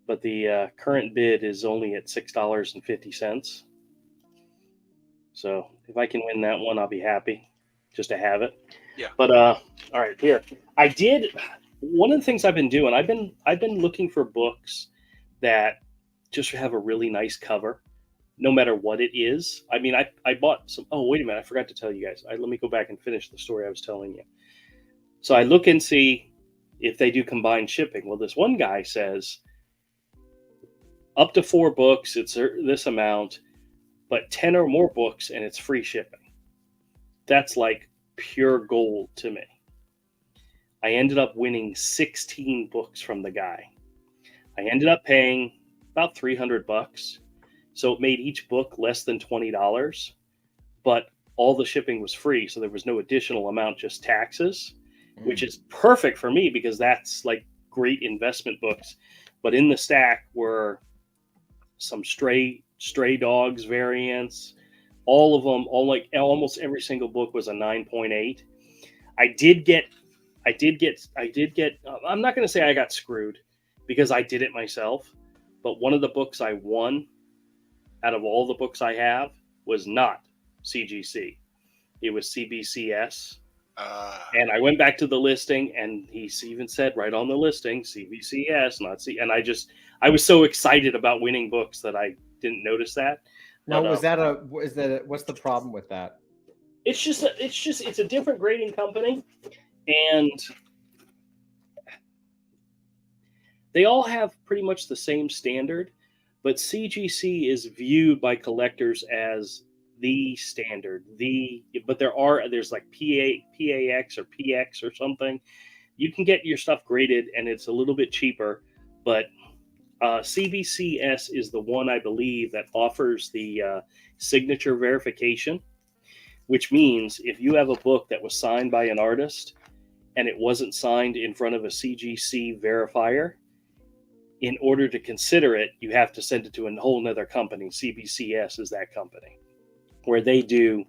but the current bid is only at $6.50. So if I can win that one, I'll be happy just to have it. Yeah. But all right, here I did. One of the things I've been doing, I've been looking for books that just have a really nice cover, no matter what it is. I mean, I bought some. Oh, wait a minute, I forgot to tell you guys. Let me go back and finish the story I was telling you. So I look and see if they do combined shipping. Well, this one guy says up to 4 books, it's this amount, but 10 or more books and it's free shipping. That's like pure gold to me. I ended up winning 16 books from the guy. I ended up paying about $300. So it made each book less than $20, but all the shipping was free. So there was no additional amount, just taxes, which is perfect for me because that's like great investment books. But in the stack were some stray dogs variants, all of them, almost every single book was a 9.8. I did get, I'm not going to say I got screwed because I did it myself, but one of the books I won out of all the books I have was not CGC. It was CBCS. And I went back to the listing and he even said right on the listing, CBCS, not C. And I was so excited about winning books that I didn't notice that. Now, But, what's the problem with that? It's a different grading company, and they all have pretty much the same standard, but CGC is viewed by collectors as the standard. But there's like PAX or PX or something. You can get your stuff graded, and it's a little bit cheaper, but CBCS is the one I believe that offers the signature verification, which means if you have a book that was signed by an artist and it wasn't signed in front of a CGC verifier, in order to consider it, you have to send it to a whole nother company. CBCS is that company where they do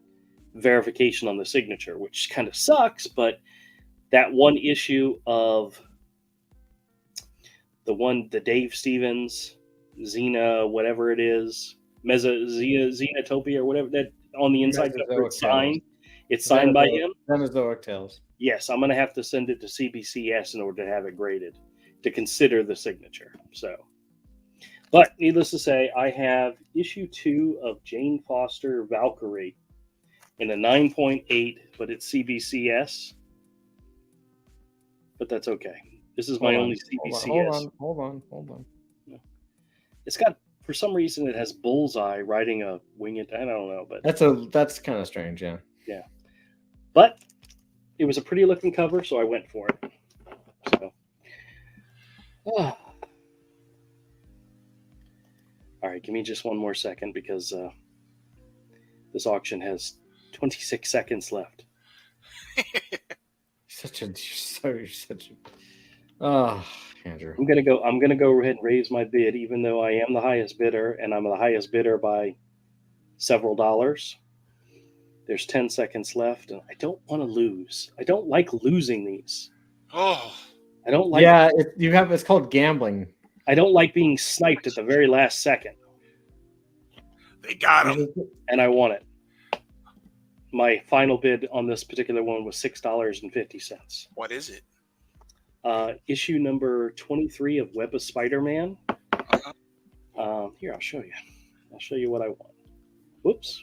verification on the signature, which kind of sucks, but that one issue of the Dave Stevens, Xena, whatever it is, Xenotopia or whatever, that on the inside it's signed. It's signed by him. Mesozoic Tales. Yes, I'm going to have to send it to CBCS in order to have it graded to consider the signature. So, but needless to say, I have issue 2 of Jane Foster Valkyrie in a 9.8, but it's CBCS. But that's okay. This is my only CBCS. Hold on. It's got, for some reason, it has Bullseye riding a winged. I don't know, but that's kind of strange, yeah. Yeah, but it was a pretty looking cover, so I went for it. So, all right, give me just one more second because this auction has 26 seconds left. You're such a. Oh, Andrew. I'm gonna go ahead and raise my bid, even though I am the highest bidder, and I'm the highest bidder by several dollars. There's 10 seconds left, and I don't want to lose. I don't like losing these. Oh, I don't like. Yeah, it's called gambling. I don't like being sniped at the very last second. they got him. And I won it. My final bid on this particular one was $6.50. What is it? Issue number 23 of Web of Spider-Man. Here, I'll show you. I'll show you what I want. Whoops.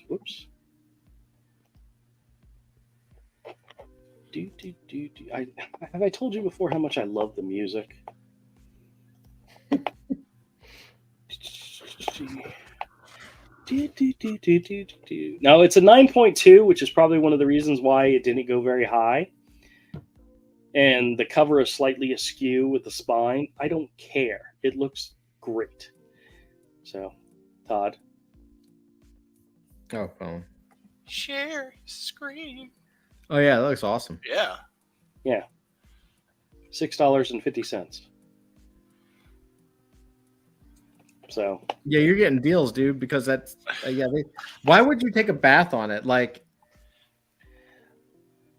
Have I told you before how much I love the music? Now it's a 9.2, which is probably one of the reasons why it didn't go very high. And the cover is slightly askew with the spine. I don't care. It looks great. So, Todd. Oh, phone. Share screen. Oh yeah, that looks awesome. Yeah. Yeah. $6.50. So Yeah, you're getting deals, dude. Because that's why would you take a bath on it? Like,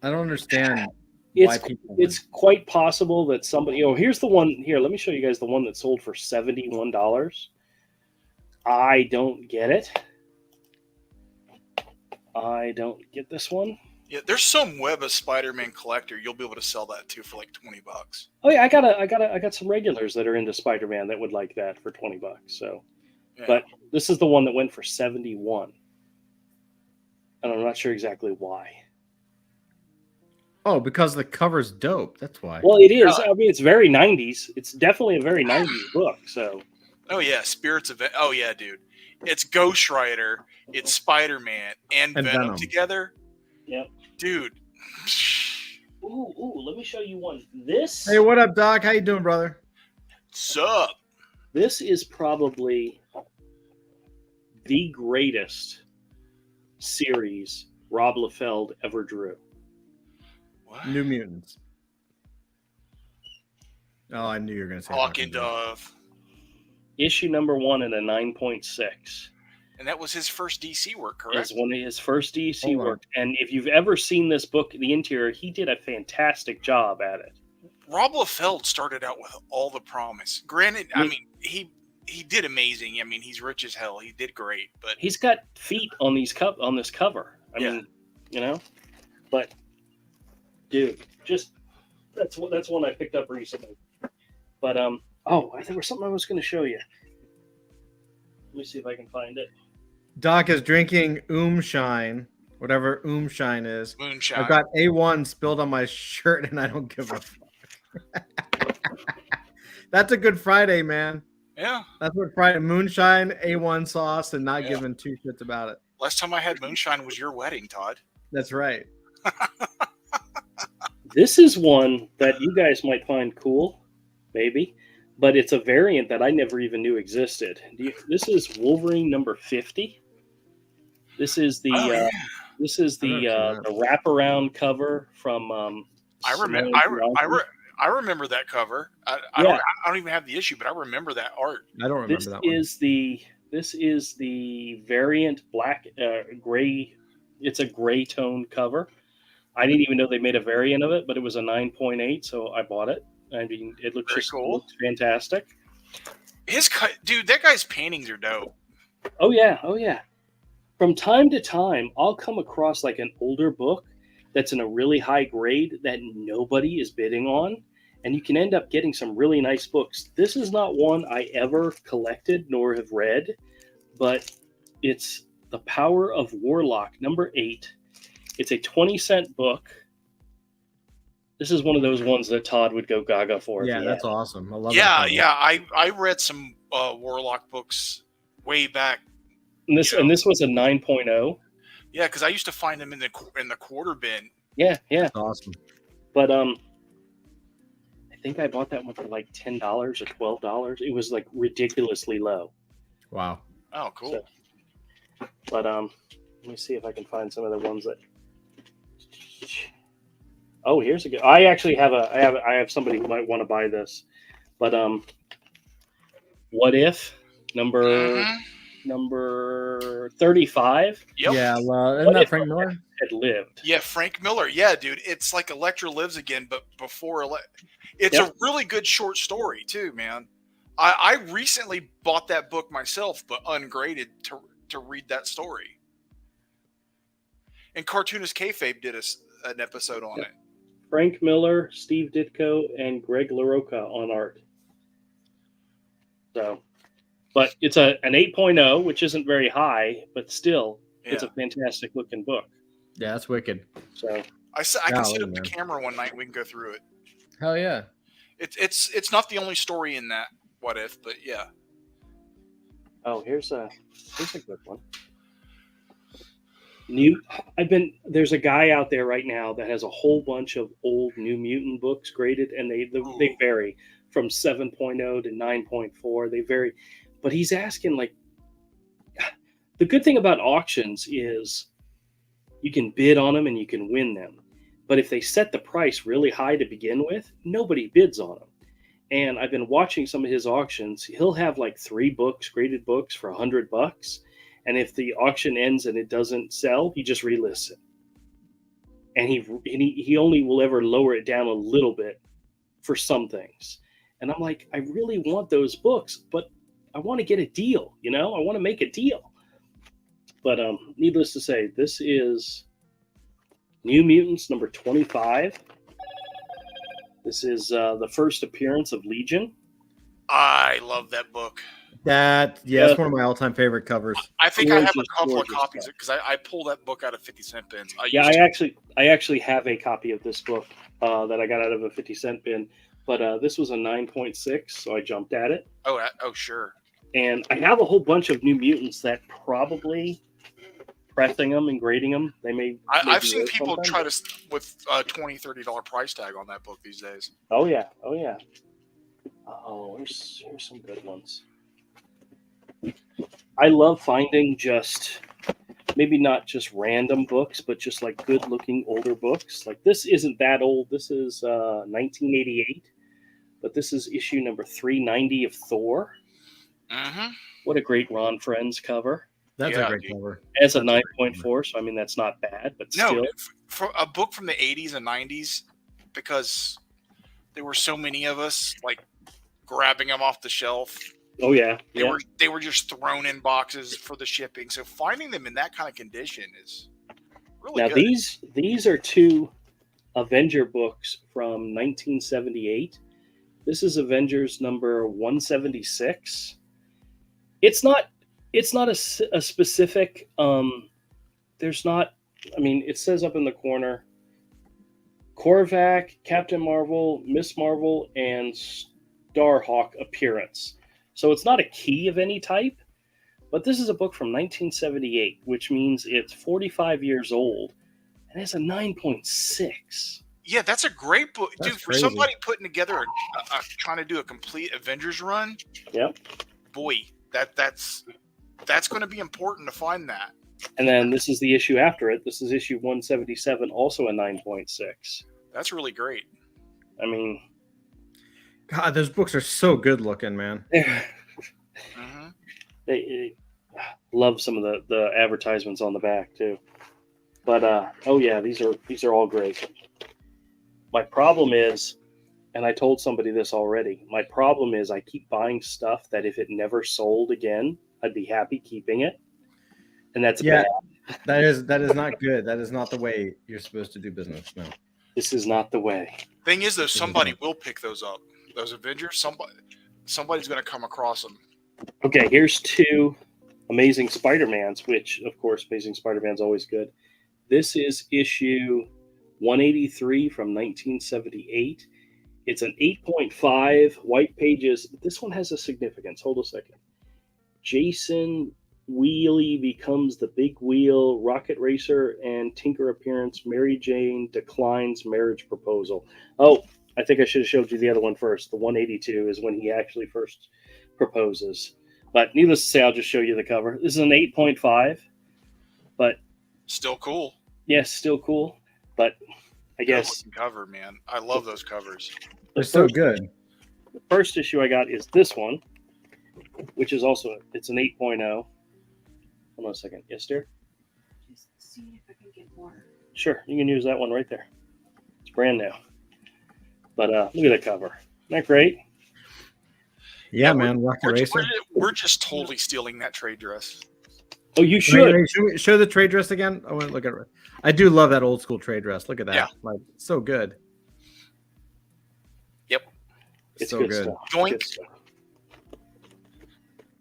I don't understand why people. It's quite possible that somebody. Oh, here's the one. Here, let me show you guys the one that sold for $71. I don't get it. I don't get this one. Yeah, there's some Web of Spider-Man collector you'll be able to sell that to for like $20. Oh yeah, I got some regulars that are into Spider-Man that would like that for $20. So, Yeah. but this is the one that went for 71, and I'm not sure exactly why. Oh, because the cover's dope. That's why. Well, it is. I mean, it's very 90s. It's definitely a very 90s book. So. Oh yeah, Spirits of. Oh yeah, dude. It's Ghost Rider, it's Spider-Man, and Venom together. Yep. Dude. Ooh, let me show you one. This. Hey, what up, Doc? How you doing, brother? Sup? This is probably the greatest series Rob Liefeld ever drew. What? New Mutants. Oh, I knew you were going to say Hawk and Dove. Issue number 1 at a 9.6. And that was his first DC work, correct? It's one of his first DC work. And if you've ever seen this book, the interior, he did a fantastic job at it. Rob Liefeld started out with all the promise. Granted, I mean, he did amazing. I mean, he's rich as hell. He did great, but he's got feet on these on this cover. I mean, you know, but dude, just that's one I picked up recently. But there was something I was going to show you. Let me see if I can find it. Doc is drinking Shine, whatever Shine is. Moonshine. I've got A1 spilled on my shirt, and I don't give a fuck. That's a good Friday, man. Yeah. That's what Friday. Moonshine, A1 sauce, and not giving two shits about it. Last time I had moonshine was your wedding, Todd. That's right. This is one that you guys might find cool, maybe. But it's a variant that I never even knew existed. This is Wolverine number 50. This is the the wraparound cover from. I remember that cover. I don't even have the issue, but I remember that art. I don't remember that one. This is the variant black gray. It's a gray tone cover. I didn't even know they made a variant of it, but it was a 9.8, so I bought it. I mean, it looks Very just cool. Looks fantastic. Dude, that guy's paintings are dope. Oh yeah. From time to time, I'll come across like an older book that's in a really high grade that nobody is bidding on, and you can end up getting some really nice books. This is not one I ever collected nor have read, but it's The Power of Warlock, number 8. It's a 20-cent book. This is one of those ones that Todd would go gaga for. Yeah, that's awesome. I love it. Yeah. I read some Warlock books way back. And this was a 9.0. Yeah, because I used to find them in the quarter bin. Yeah. That's awesome. But I think I bought that one for like $10 or $12. It was like ridiculously low. Wow. Oh, cool. So, but let me see if I can find some of the ones that. Oh, here's a good. I actually have I have somebody who might want to buy this, but What If number 35? Yep. Yeah, well, isn't that Frank Miller? Had lived. Yeah, Frank Miller. Yeah, dude, it's like Elektra Lives Again, but before it's a really good short story too, man. I recently bought that book myself, but ungraded to read that story. And Cartoonist Kayfabe did an episode on it. Frank Miller, Steve Ditko, and Greg LaRocca on art. So, but it's an 8.0, which isn't very high, but still, it's a fantastic looking book. Yeah, that's wicked. So I can set up the camera one night and we can go through it. Hell yeah. It's not the only story in that What If, but yeah. Oh, here's a good one. There's a guy out there right now that has a whole bunch of old New Mutant books graded, and they vary from 7.0 to 9.4. They vary, but he's asking, like, the good thing about auctions is you can bid on them and you can win them. But if they set the price really high to begin with, nobody bids on them. And I've been watching some of his auctions. He'll have like 3 books, graded books, for $100. And if the auction ends and it doesn't sell, he just relists it. And he only will ever lower it down a little bit for some things. And I'm like, I really want those books, but I want to get a deal, I want to make a deal. But needless to say, this is New Mutants number 25. This is the first appearance of Legion. I love that book. That's one of my all-time favorite covers. I think I have a couple of copies because I pulled that book out of 50-cent bins. I actually have a copy of this book that I got out of a 50-cent bin, but this was a 9.6, so I jumped at it. Oh, sure. And I have a whole bunch of New Mutants that probably pressing them and grading them. I've seen people try to with a $20, $30 price tag on that book these days. Oh yeah. Oh, here's some good ones. I love finding just maybe not just random books, but just like good looking older books. Like this isn't that old. This is 1988, but this is issue number 390 of Thor. Mm-hmm. What a great Ron Friends cover. That's a great cover. It's a 9.4, so I mean that's not bad, but still. For a book from the 80s and 90s, because there were so many of us like grabbing them off the shelf. Oh yeah, they were just thrown in boxes for the shipping. So finding them in that kind of condition is really good. Now these are 2 Avenger books from 1978. This is Avengers number 176. It's not a specific. There's not. I mean, it says up in the corner, Korvac, Captain Marvel, Miss Marvel, and Starhawk appearance. So it's not a key of any type, but this is a book from 1978, which means it's 45 years old, and it's a 9.6. Yeah, that's a great book, that's dude. crazy. For somebody putting together trying to do a complete Avengers run. Yep. Boy, that's going to be important to find that. And then this is the issue after it. This is issue 177, also a 9.6. That's really great. I mean, God, those books are so good looking, man. Mm-hmm. They love some of the advertisements on the back too. But oh yeah, these are all great. My problem is, and I told somebody this already, my problem is I keep buying stuff that if it never sold again, I'd be happy keeping it. And that's bad. That is not good. That is not the way you're supposed to do business. No. This is not the way. Thing is, though, somebody will pick those up. Those Avengers, somebody's going to come across them. Okay, here's 2 Amazing Spider-Mans, which, of course, Amazing Spider-Man's always good. This is issue 183 from 1978. It's an 8.5, white pages. This one has a significance. Hold a second. Jason Wheelie becomes the big wheel, Rocket Racer and Tinker appearance. Mary Jane declines marriage proposal. Oh, I think I should have showed you the other one first. The 182 is when he actually first proposes. But needless to say, I'll just show you the cover. This is an 8.5, but still cool. Yes, still cool. But I guess cover, man. I love those covers. They're so good. The first issue I got is this one, which is also it's an 8.0. Hold on a second. Yes, dear? Just seeing if I can get more. Sure, you can use that one right there. It's brand new. But look at the cover. Isn't that great? Yeah, man. Rocket Racer. We're just totally stealing that trade dress. Oh, you should. Show the trade dress again. I want to look at it. I do love that old school trade dress. Look at that. Yeah. Like, so good. Yep. It's so good good. stuff. Doink. Good stuff.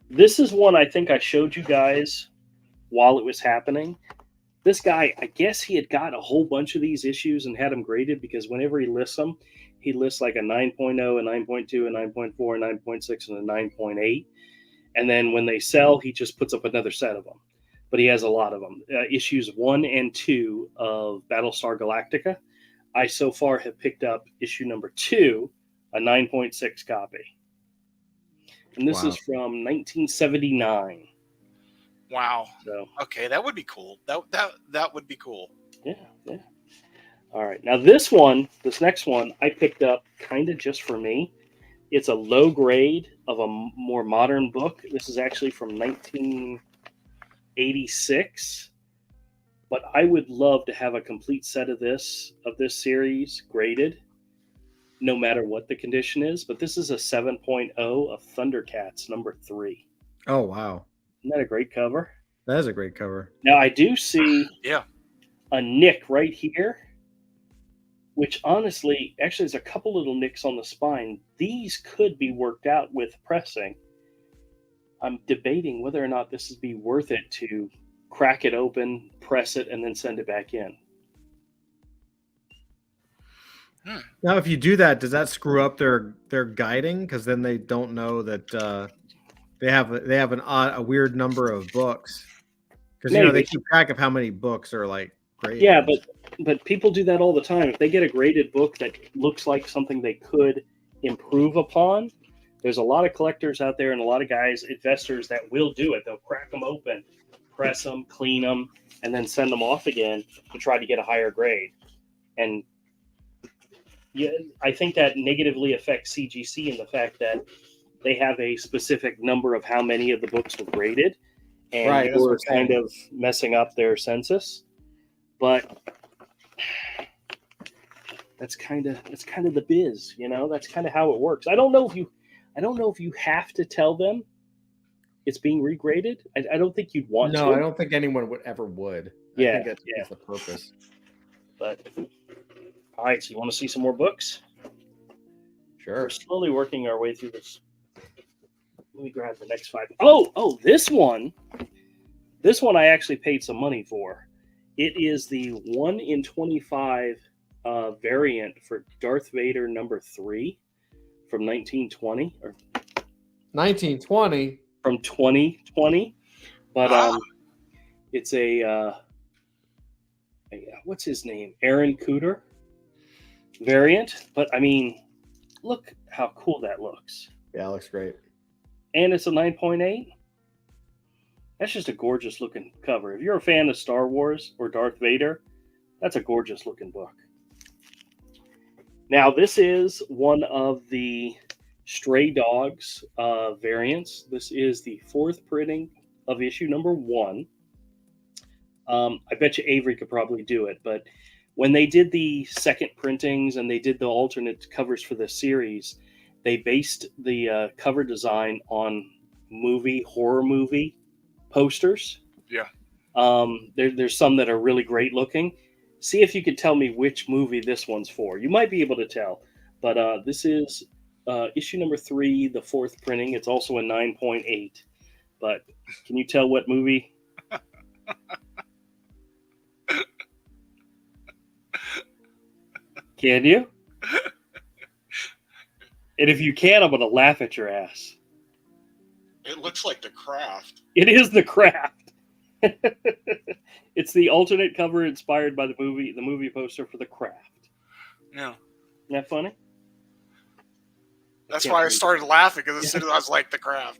This is one I think I showed you guys while it was happening. This guy, I guess he had got a whole bunch of these issues and had them graded because whenever he lists them, he lists like a 9.0, a 9.2, a 9.4, a 9.6, and a 9.8. And then when they sell, he just puts up another set of them. but he has a lot of them. Issues 1 and 2 of Battlestar Galactica. I so far have picked up issue number 2, a 9.6 copy. And this Wow. is from 1979. Wow. So Okay, that would be cool. That would be cool. yeah. All right. Now this next one, I picked up kind of just for me. It's a low grade of a more modern book. This is actually from 1986. But I would love to have a complete set of this series graded, no matter what the condition is. But this is a 7.0 of Thundercats number 3. Oh wow, Isn't that a great cover? that is a great cover. Now I do see Yeah. a nick right here, which honestly, actually, there's a couple little nicks on the spine. These could be worked out with pressing. I'm debating whether or not this would be worth it to crack it open, press it, and then send it back in. Now, if you do that, does that screw up their guiding? Because then they don't know that they have a weird number of books. Because they Maybe. keep track of how many books are like graded. Yeah, but people do that all the time. If they get a graded book that looks like something they could improve upon, there's a lot of collectors out there and a lot of guys, investors, that will do it. They'll crack them open, press them, clean them, and then send them off again to try to get a higher grade. And yeah, I think that negatively affects CGC in the fact that they have a specific number of how many of the books were graded, and Right, that's we're what I'm kind saying. of messing up their census. But that's kind of the biz, That's kind of how it works. I don't know if you have to tell them it's being regraded. I don't think you'd want to. No, I don't think anyone would. I Yeah, think that's yeah. the purpose. But all right, so you want to see some more books? Sure. We're slowly working our way through this. Let me grab the next 5. Oh, this one. This one I actually paid some money for. It is the 1 in 25 variant for Darth Vader number 3 from 1920 or 1920. from 2020. But it's a what's his name? Aaron Cooter variant. But I mean, look how cool that looks. Yeah, it looks great. And it's a 9.8. That's just a gorgeous looking cover. If you're a fan of Star Wars or Darth Vader, that's a gorgeous looking book. Now, this is one of the Stray Dogs variants. This is the 4th printing of issue number 1. I bet you Avery could probably do it, but when they did the second printings and they did the alternate covers for the series, they based the cover design on horror movie posters. Yeah. There's some that are really great looking. See if you can tell me which movie this one's for. You might be able to tell, but this is issue number 3, the 4th printing. It's also a 9.8. But can you tell what movie? Can you? And if you can, I'm going to laugh at your ass. It looks like The Craft. It is The Craft. It's the alternate cover inspired by the movie poster for The Craft. Yeah. Isn't that funny? That's why I started laughing, because as soon as I was like The Craft.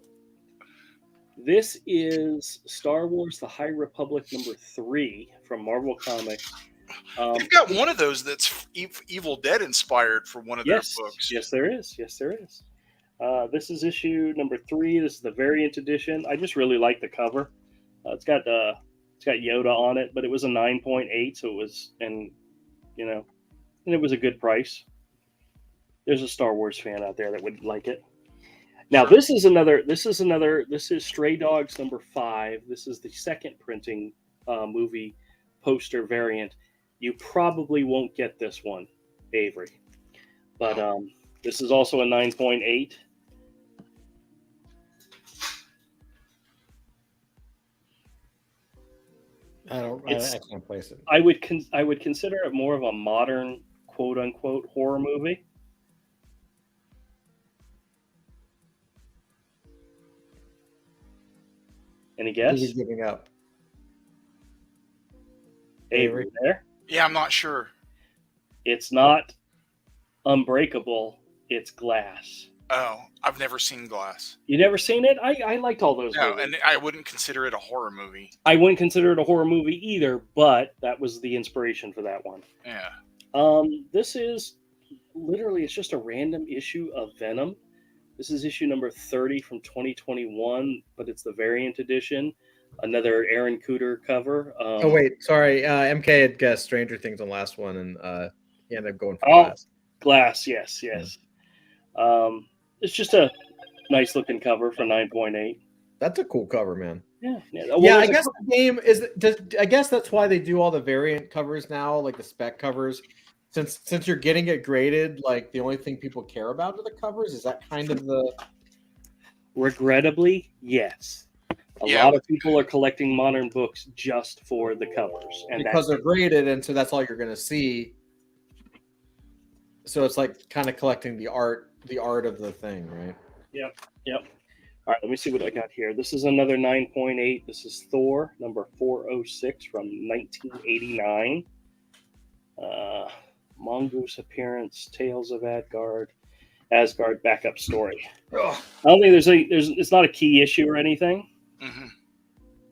This is Star Wars The High Republic number 3 from Marvel Comics. They've got one of those that's Evil Dead inspired for one of their books. Yes, there is. This is issue number 3. This is the variant edition. I just really like the cover. It's got Yoda on it, but it was a 9.8, so it was, and it was a good price. There's a Star Wars fan out there that would like it. Now, Sure. this is Stray Dogs number 5. This is the second printing movie poster variant. You probably won't get this one, Avery. But this is also a 9.8. I can't place it. I would consider it more of a modern, quote unquote, horror movie. Any I think guess? he's giving up. Avery there. Yeah, I'm not sure. It's not Unbreakable. It's Glass. Oh, I've never seen Glass. You never seen it? I liked all those No, movies. and I wouldn't consider it a horror movie. I wouldn't consider it a horror movie either, but that was the inspiration for that one. Yeah. This is literally, it's just a random issue of Venom. This is issue number 30 from 2021, but it's the variant edition. Another Aaron Cooter cover. Oh wait, sorry. MK had guessed Stranger Things on last one, and he ended up going for Oh. Glass. Glass, yes. It's just a nice looking cover for 9.8. That's a cool cover, man. Yeah. Yeah, I guess the game is. I guess that's why they do all the variant covers now, like the spec covers. Since you're getting it graded, like the only thing people care about are the covers. Is that kind of the? Regrettably, yes. A lot of people are collecting modern books just for the covers, and Because they're graded, and so that's all you're going to see. So it's like kind of collecting the art of the thing, right? Yep. All right, let me see what I got here. This is another 9.8. This is Thor number 406 from 1989. Mongoose appearance, Tales of Asgard backup story. Ugh. I don't think there's it's not a key issue or anything. Mm-hmm.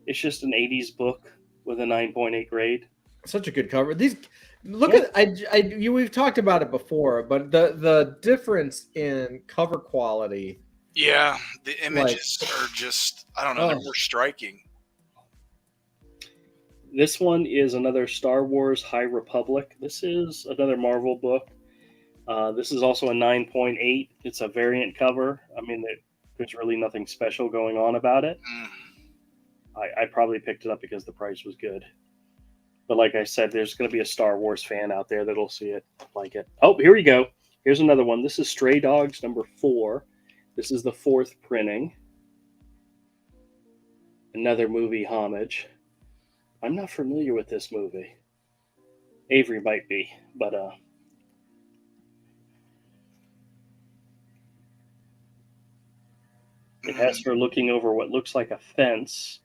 It's just an 80s book with a 9.8 grade. Such a good cover. These we've talked about it before, but the difference in cover quality. Yeah, the images are just, I don't know, they're more striking. This one is another Star Wars High Republic. This is another Marvel book. This is also a 9.8. It's a variant cover. I mean, there's really nothing special going on about it. I probably picked it up because the price was good. But like I said, there's going to be a Star Wars fan out there that'll see it, like it. Oh, here we go. Here's another one. This is Stray Dogs number 4. This is the 4th printing. Another movie homage. I'm not familiar with this movie. Avery might be, but it has her looking over what looks like a fence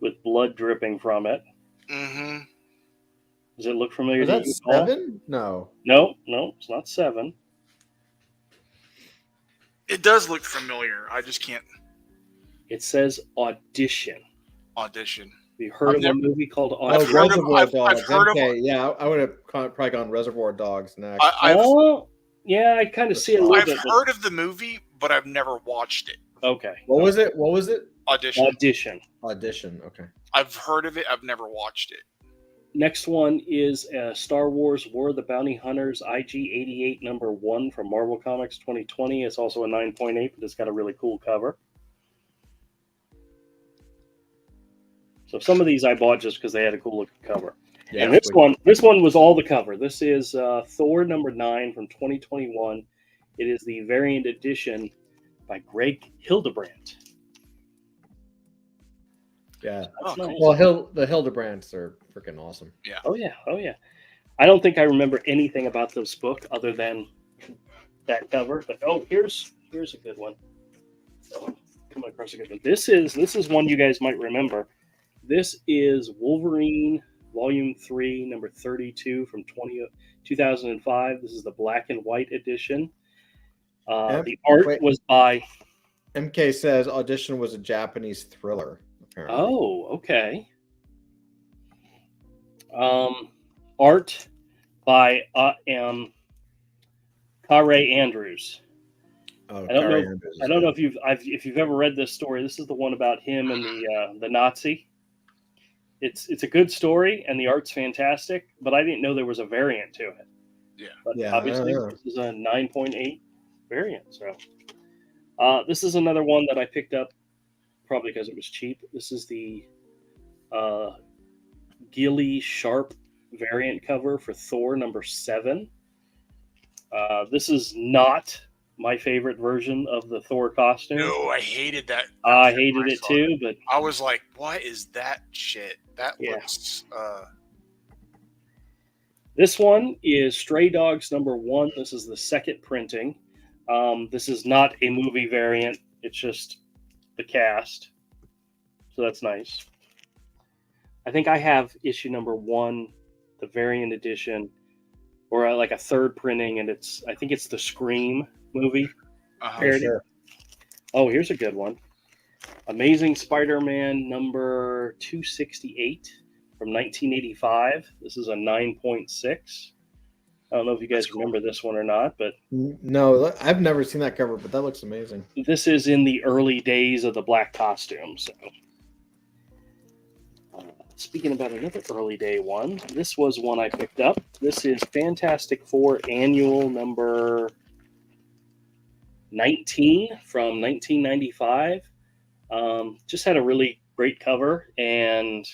with blood dripping from it. Mm-hmm. Does it look familiar? Is to that you, Paul? 7? No, it's not 7. It does look familiar. I just can't It says Audition. audition. Have you heard I've of a movie called Oh, I've heard of- Audition? Reservoir I've Dogs. heard of- Okay, yeah, I would have probably gone Reservoir Dogs next. Oh, yeah, I kind of see it a little I've bit. heard of the movie, but I've never watched it. Okay. What was it? Audition. Audition. Audition. Okay. I've heard of it. I've never watched it. Next one is Star Wars War of the Bounty Hunters IG-88 number 1 from Marvel Comics 2020. It's also a 9.8, but it's got a really cool cover. So some of these I bought just because they had a cool looking cover. Yeah, And this one was all the cover. This is Thor number 9 from 2021. It is the variant edition by Greg Hildebrandt. Yeah. That's nice. Well, the Hildebrands are freaking awesome. Oh yeah. I don't think I remember anything about this book other than that cover. But here's a good one. Coming across a good one. This is one you guys might remember. This is Wolverine Volume 3, number 32 from 2005. This is the black and white edition. The art was by... MK says Audition was a Japanese thriller, apparently. Oh, okay. Art by Kare Andrews. Oh, I don't know. Carrie Andrews. I don't know if you've ever read this story. This is the one about him and the Nazi. It's a good story and the art's fantastic, but I didn't know there was a variant to it. Yeah. But Yeah, obviously yeah. this is a 9.8 variant. So this is another one that I picked up probably because it was cheap. This is the Gilly Sharp variant cover for Thor number 7. This is not my favorite version of the Thor costume. No, I hated that. I hated it saw too, but I was like, what is that shit? That Yeah. looks this one is Stray Dogs number 1. This is the second printing. This is not a movie variant. It's just the cast. So that's nice. I think I have issue number 1, the variant edition, or like a third printing, and I think it's the Scream movie. Uh-huh. Parody. Sure. Oh, here's a good one. Amazing Spider-Man number 268 from 1985. This is a 9.6. I don't know if you guys remember this one or not, but No, I've never seen that cover, but that looks amazing. this is in the early days of the black costume. So, speaking about another early day one, this was one I picked up. This is Fantastic Four Annual number 19 from 1995. Just had a really great cover, and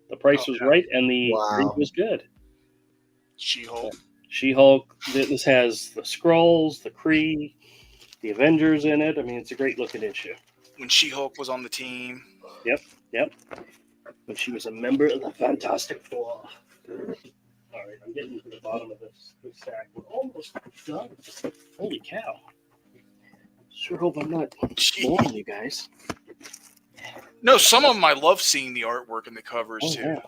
the price was right, and the read was good. She-Hulk. She-Hulk. This has the Skrulls, the Kree, the Avengers in it. I mean, it's a great looking issue. When She-Hulk was on the team. Yep. When she was a member of the Fantastic Four. All right, I'm getting to the bottom of this stack. We're almost done. Holy cow. Sure hope I'm not boring you guys. No, some of them I love seeing the artwork and the covers too. Yeah.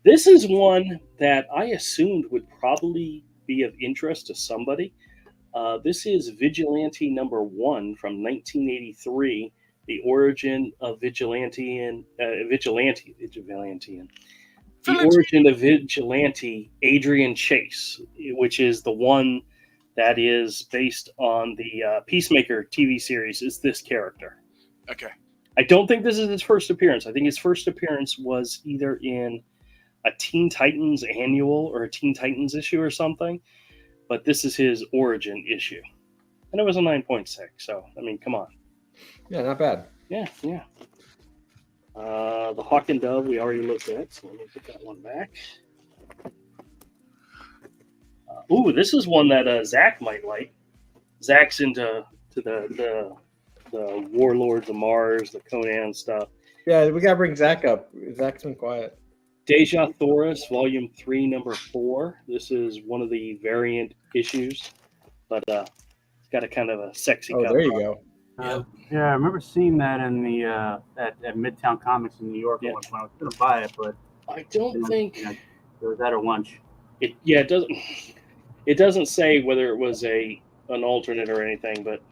This is one that I assumed would probably be of interest to somebody. This is Vigilante number 1 from 1983, the origin of Vigilante. The origin of Vigilante Adrian Chase, which is the one that is based on the Peacemaker TV series, is this character. Okay. I don't think this is his first appearance. I think his first appearance was either in a Teen Titans annual or a Teen Titans issue or something, but this is his origin issue. And it was a 9.6, so, I mean, come on. Yeah, not bad. Yeah. The Hawk and Dove we already looked at, so let me put that one back. Ooh, this is one that Zach might like. Zach's into the Warlords of Mars, the Conan stuff. Yeah, we gotta bring Zach up. Zach's been quiet. Deja Thoris, Volume 3, Number 4. This is one of the variant issues, but it's got a kind of a sexy cover. There you go. Yeah, I remember seeing that in the at Midtown Comics in New York at one point. I was going to buy it, but I don't think it was at a lunch. It doesn't say whether it was an alternate or anything, but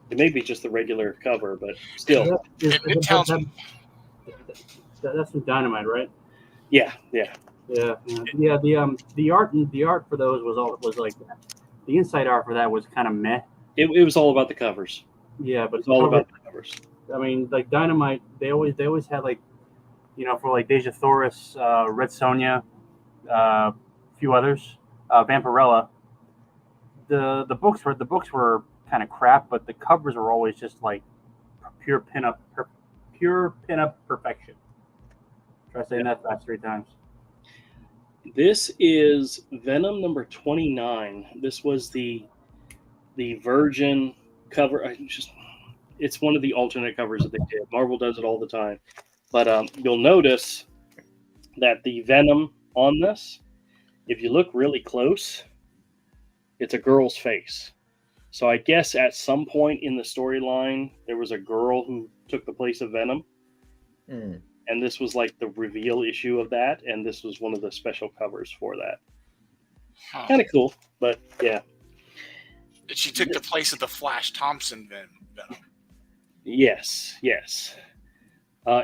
it may be just the regular cover. But still, Midtown's that's from Dynamite, right? Yeah. The art for those was like the inside art for that was kind of meh. It was all about the covers. Yeah, but It's all about the covers. I mean, like Dynamite, they always had like, for like Deja Thoris, Red Sonja, a few others, Vampirella. The books were kind of crap, but the covers were always just like pure pinup perfection. Try saying that fast 3 times. This is Venom number 29. This was the Virgin cover. It's one of the alternate covers that they did. Marvel does it all the time. But you'll notice that the Venom on this, if you look really close, it's a girl's face. So I guess at some point in the storyline, there was a girl who took the place of Venom. Mm. And this was like the reveal issue of that. And this was one of the special covers for that. Huh. Kind of cool, but yeah. She took the place of the Flash Thompson Venom. Yes.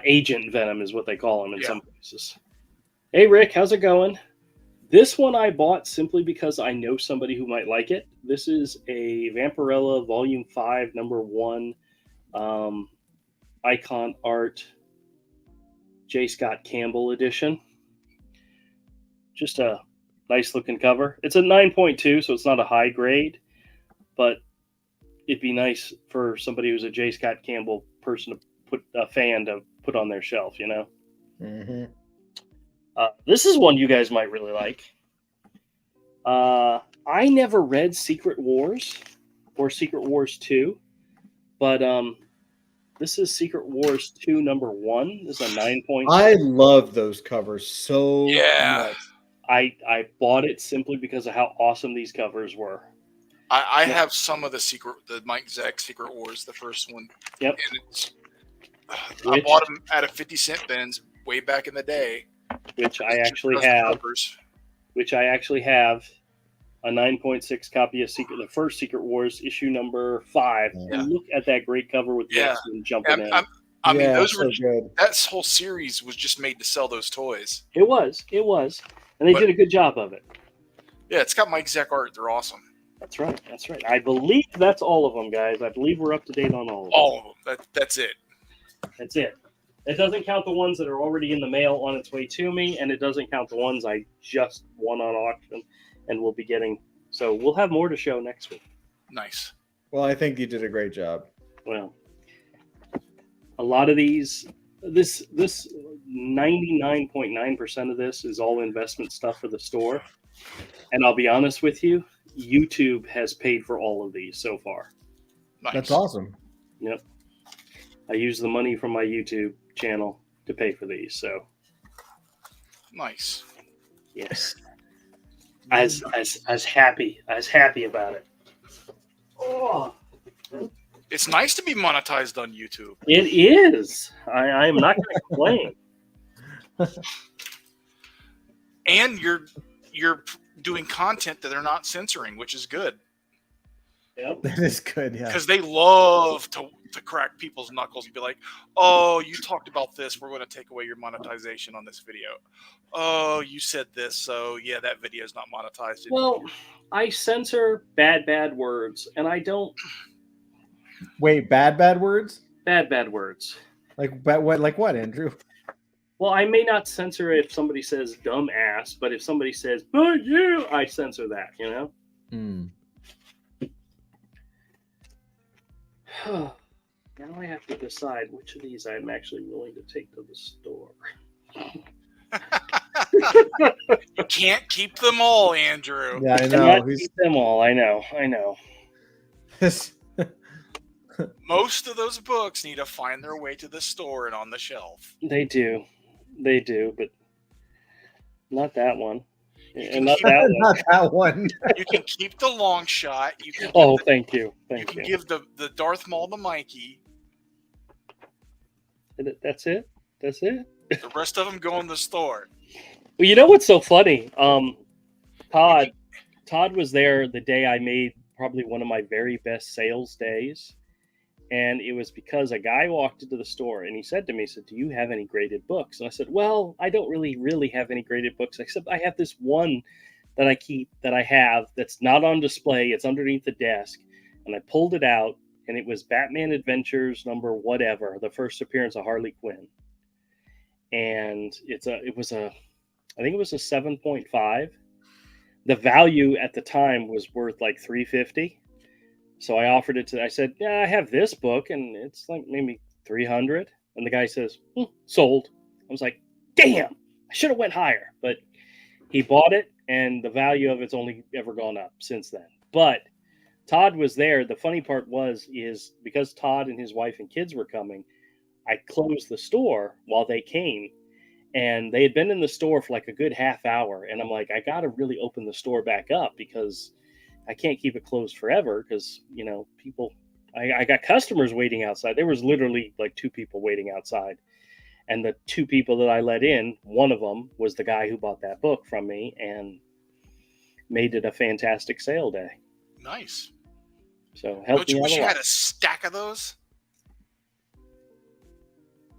Agent Venom is what they call him in some places. Hey, Rick, how's it going? This one I bought simply because I know somebody who might like it. This is a Vampirella Volume 5, Number 1, Icon Art, J. Scott Campbell edition. Just a nice looking cover. It's a 9.2, so it's not a high grade, but it'd be nice for somebody who's a J. Scott Campbell fan to put on their shelf, Mm-hmm. This is one you guys might really like. I never read Secret Wars or Secret Wars 2, but this is Secret Wars 2 number 1. This is a 9.2. I love those covers so much. I bought it simply because of how awesome these covers were. I have some of the Mike Zeck Secret Wars, the first one. Yep. And I bought them at a 50-cent bins way back in the day. which I actually Cousin have. Covers. Which I actually have a 9.6 copy of the first Secret Wars issue number 5. Yeah. And look at that great cover with the Yeah. X-Men jumping in. I mean, those so were good. that whole series was just made to sell those toys. It was, and they But- did a good job of it. Yeah, it's got Mike Zeck art. They're awesome. That's right. I believe that's all of them, guys. I believe we're up to date on all of them. All of them. That's it. That's it. It doesn't count the ones that are already in the mail on its way to me, and it doesn't count the ones I just won on auction and will be getting. So we'll have more to show next week. Nice. Well, I think you did a great job. Well, a lot of this 99.9% of this is all investment stuff for the store. And I'll be honest with you, YouTube has paid for all of these so far. Nice. That's awesome. Yep. I use the money from my YouTube channel to pay for these. So Nice. yes. I was happy about it. Oh, It's nice to be monetized on YouTube. it is. I am not going to complain. And you're doing content that they're not censoring, which is good. Yep. That is good. Yeah. Because they love to crack people's knuckles and be like, oh, you talked about this. We're going to take away your monetization on this video. Oh, you said this. So, yeah, that video is not monetized. Well, I censor bad words, and I don't Wait, bad words? bad words. Like what? Like what, Andrew? Well, I may not censor if somebody says dumb ass, but if somebody says "but you," I censor that. You know. Now I have to decide which of these I'm actually willing to take to the store. You can't keep them all, Andrew. Yeah, I I know. cannot keep them all. I know. Most of those books need to find their way to the store and on the shelf. They do, but not that one, You and can not keep- that one. Not that one. You can keep the long shot. You can Oh, give thank you, the, thank you. give the Darth Maul to Mikey. That's it. That's it. The rest of them go in the store. Well, you know what's so funny? Todd was there the day I made probably one of my very best sales days. And it was because a guy walked into the store and he said to me, do you have any graded books? And I said, well, I don't really have any graded books, except I have this one that I have that's not on display. It's underneath the desk. And I pulled it out, and it was Batman Adventures number whatever, the first appearance of Harley Quinn. And I think it was a 7.5. The value at the time was worth like $350. So I offered it I said, yeah, I have this book and it's like maybe $300. And the guy says, sold. I was like, damn, I should have went higher. But he bought it, and the value of it's only ever gone up since then. But Todd was there. The funny part is because Todd and his wife and kids were coming, I closed the store while they came, and they had been in the store for like a good half hour. And I'm like, I got to really open the store back up because I can't keep it closed forever because, people, I got customers waiting outside. There was literally like 2 people waiting outside. And the 2 people that I let in, one of them was the guy who bought that book from me and made it a fantastic sale day. Nice. So help Don't me you out wish a you lot. had a stack of those?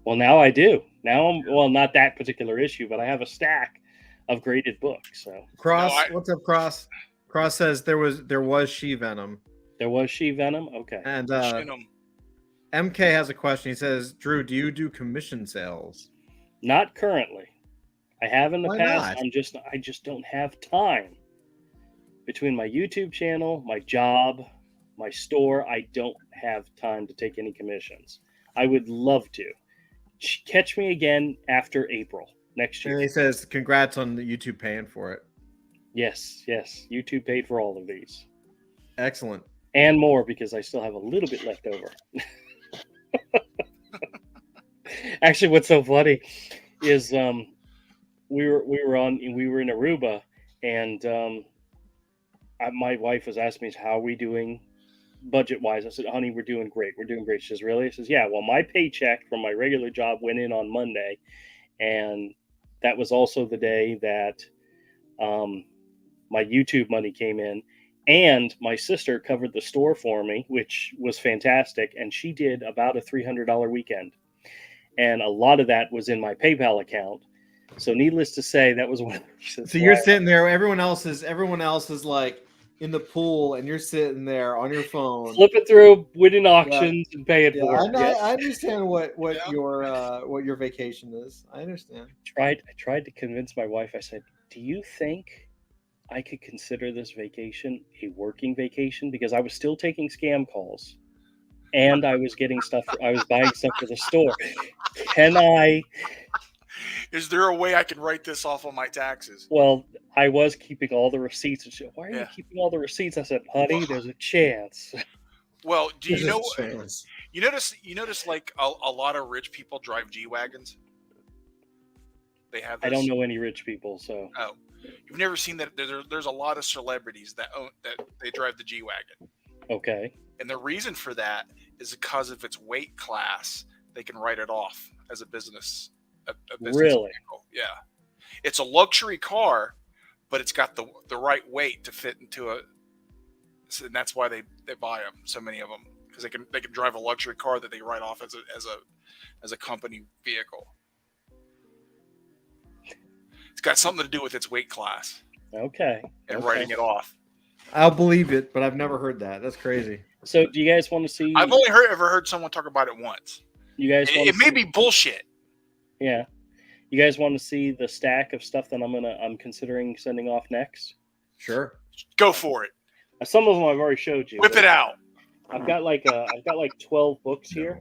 Well, now I do. Not that particular issue, but I have a stack of graded books. So Cross, No, what's up, Cross? Cross says there was She Venom, there was She Venom. Okay. and Shin 'em. MK has a question. He says, "Drew, do you do commission sales?" Not currently. I have in the Why past. not? I just don't have time. Between my YouTube channel, my job, my store, I don't have time to take any commissions. I would love to. Catch me again after April next And year. he says, "Congrats on the YouTube paying for it." Yes. YouTube paid for all of these Excellent. and more because I still have a little bit left over. Actually, what's so funny is we were in Aruba, and my wife was asking me, how are we doing budget wise? I said, honey, we're doing great. She says, really? I says, yeah. Well, my paycheck from my regular job went in on Monday, And that was also the day that my YouTube money came in. And my sister covered the store for me, which was fantastic. And she did about a $300 weekend. And a lot of that was in my PayPal account. So needless to say, that was one of the reasons. So you're why- sitting there. Everyone else is like in the pool, and you're sitting there on your phone. flipping through, winning auctions, and paying Yeah, for I, it. know, Yeah. I understand what Yeah. your vacation is. I understand. I tried to convince my wife. I said, "Do you think I could consider this vacation a working vacation?" Because I was still taking scam calls, and I was getting stuff. I was buying stuff for the store. Can I? Is there a way I can write this off on my taxes? Well, I was keeping all the receipts. And she said, "Why are you Yeah. keeping all the receipts?" I said, "Honey, there's a chance." Well, do you know? Chance. You notice like a lot of rich people drive G wagons. They have. I This. don't know any rich people, so Oh, you've never seen that? There's a lot of celebrities that they drive the G wagon, okay. and the reason for that is because of its weight class. They can write it off as a business. A business Really? vehicle. Yeah, it's a luxury car, but it's got the right weight to fit into a. And that's why they buy them. So many of them because they can drive a luxury car that they write off as a company vehicle. It's got something to do with its weight class Okay. and Okay. writing it off. I'll believe it, but I've never heard that. That's crazy. So, do you guys want to see? I've only ever heard someone talk about it once. You guys want? It may be bullshit. Yeah. You guys want to see the stack of stuff that I'm considering sending off next? Sure. Go for it. Some of them I've already showed you. Whip it out. I've got like 12 books here.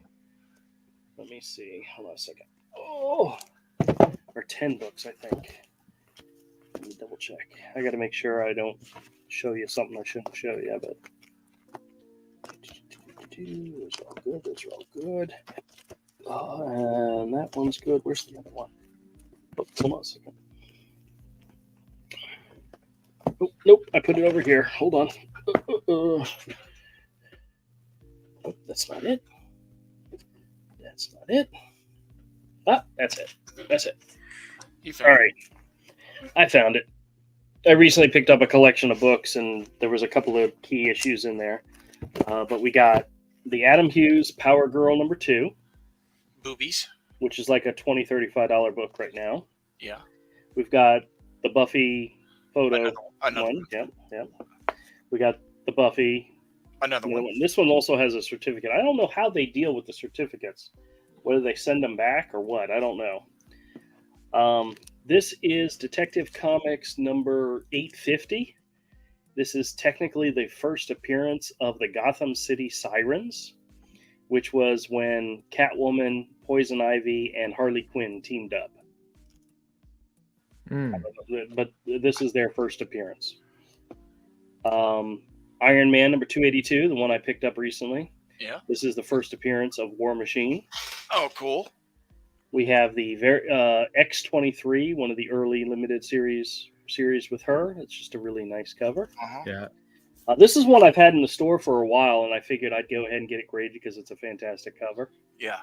Let me see. Hold on a second. Oh, or 10 books, I think. Let me double check. I got to make sure I don't show you something I shouldn't show you. But those are all good. Those are all good. And that one's good. Where's the other one? Oh, hold on a second. Oh, nope. I put it over here. Hold on. Oh, that's not it. That's not it. Ah, that's it. That's it. You found All right. I found it. I recently picked up a collection of books, and there was a couple of key issues in there. But we got the Adam Hughes Power Girl #2, boobies. which is like a $20, $35 book right now. Yeah. We've got the Buffy photo Another one. Yep, yep. We got the Buffy. Another The other one. one. This one also has a certificate. I don't know how they deal with the certificates, whether they send them back or what. I don't know. This is Detective Comics number 850. This is technically the first appearance of the Gotham City Sirens, which was when Catwoman, Poison Ivy, and Harley Quinn teamed up. But this is their first appearance. Iron Man number 282, the one I picked up recently. Yeah. This is the first appearance of War Machine. Oh, cool. We have the X-23, one of the early limited series with her. It's just a really nice cover. Uh-huh. Yeah. This is one I've had in the store for a while, and I figured I'd go ahead and get it graded because it's a fantastic cover. Yeah.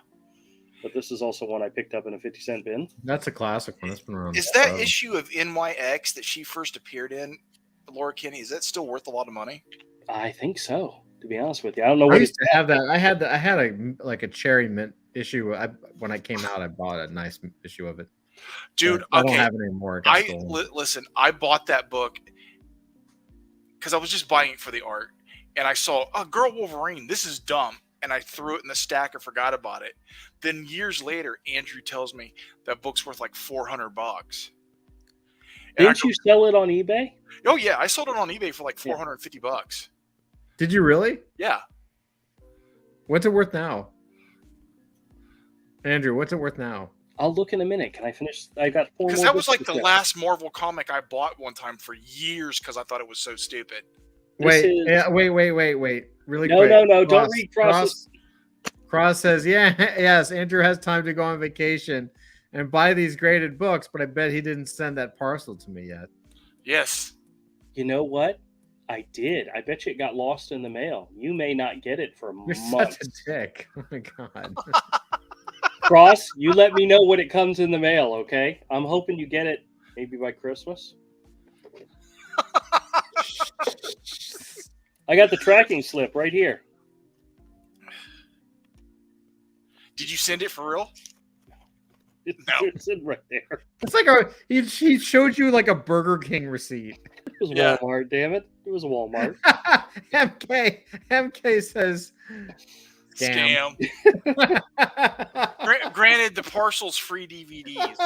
But this is also one I picked up in a 50-cent bin. That's a classic one. That's been around. Is that issue of NYX that she first appeared in, Laura Kinney, is that still worth a lot of money? I think so, to be honest with you. I don't know I what used to have that. I had a cherry mint issue. When I came out, I bought a nice issue of it. Dude, I don't okay. have it anymore. It got I stolen. listen. I bought that book because I was just buying it for the art, and I saw Girl Wolverine. This is dumb, and I threw it in the stack and forgot about it. Then years later, Andrew tells me that book's worth like $400. And Didn't you sell it on eBay? Oh yeah, I sold it on eBay for like $450. Did you really? Yeah, What's it worth now? Andrew, what's it worth now? I'll look in a minute. Can I finish? I got 4 more. because that was books like to the check. last Marvel comic I bought one time for years because I thought it was so stupid. This Wait, is- wait. Really No, quick. no. Don't read Cross's. Cross says, yes, Andrew has time to go on vacation and buy these graded books, but I bet he didn't send that parcel to me yet. Yes, You know what? I did. I bet you it got lost in the mail. You may not get it for You're months. such a dick. Oh my god. Cross, you let me know when it comes in the mail, okay? I'm hoping you get it maybe by Christmas. I got the tracking slip right here. Did you send it for real? It's, No. it's in right there. It's like he showed you like a Burger King receipt. It was Yeah. Walmart, damn it. It was Walmart. MK says scam. Granted, the parcel's free DVDs.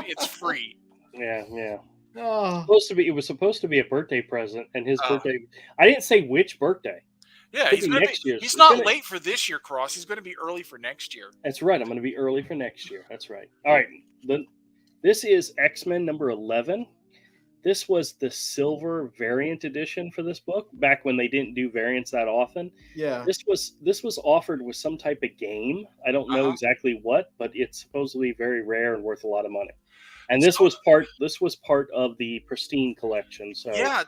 It's free. Yeah. Oh. It was supposed to be a birthday present, and his Oh. birthday. I didn't say which birthday. Yeah, Could he's be gonna next be. year's. He's It's not gonna- late for this year, Cross. He's going to be early for next year. That's right. I'm going to be early for next year. That's right. All right. This is X-Men number 11. This was the silver variant edition for this book back when they didn't do variants that often. Yeah. This was offered with some type of game. I don't know Uh-huh. exactly what, but it's supposedly very rare and worth a lot of money. And this was part of the Pristine collection. So Yeah,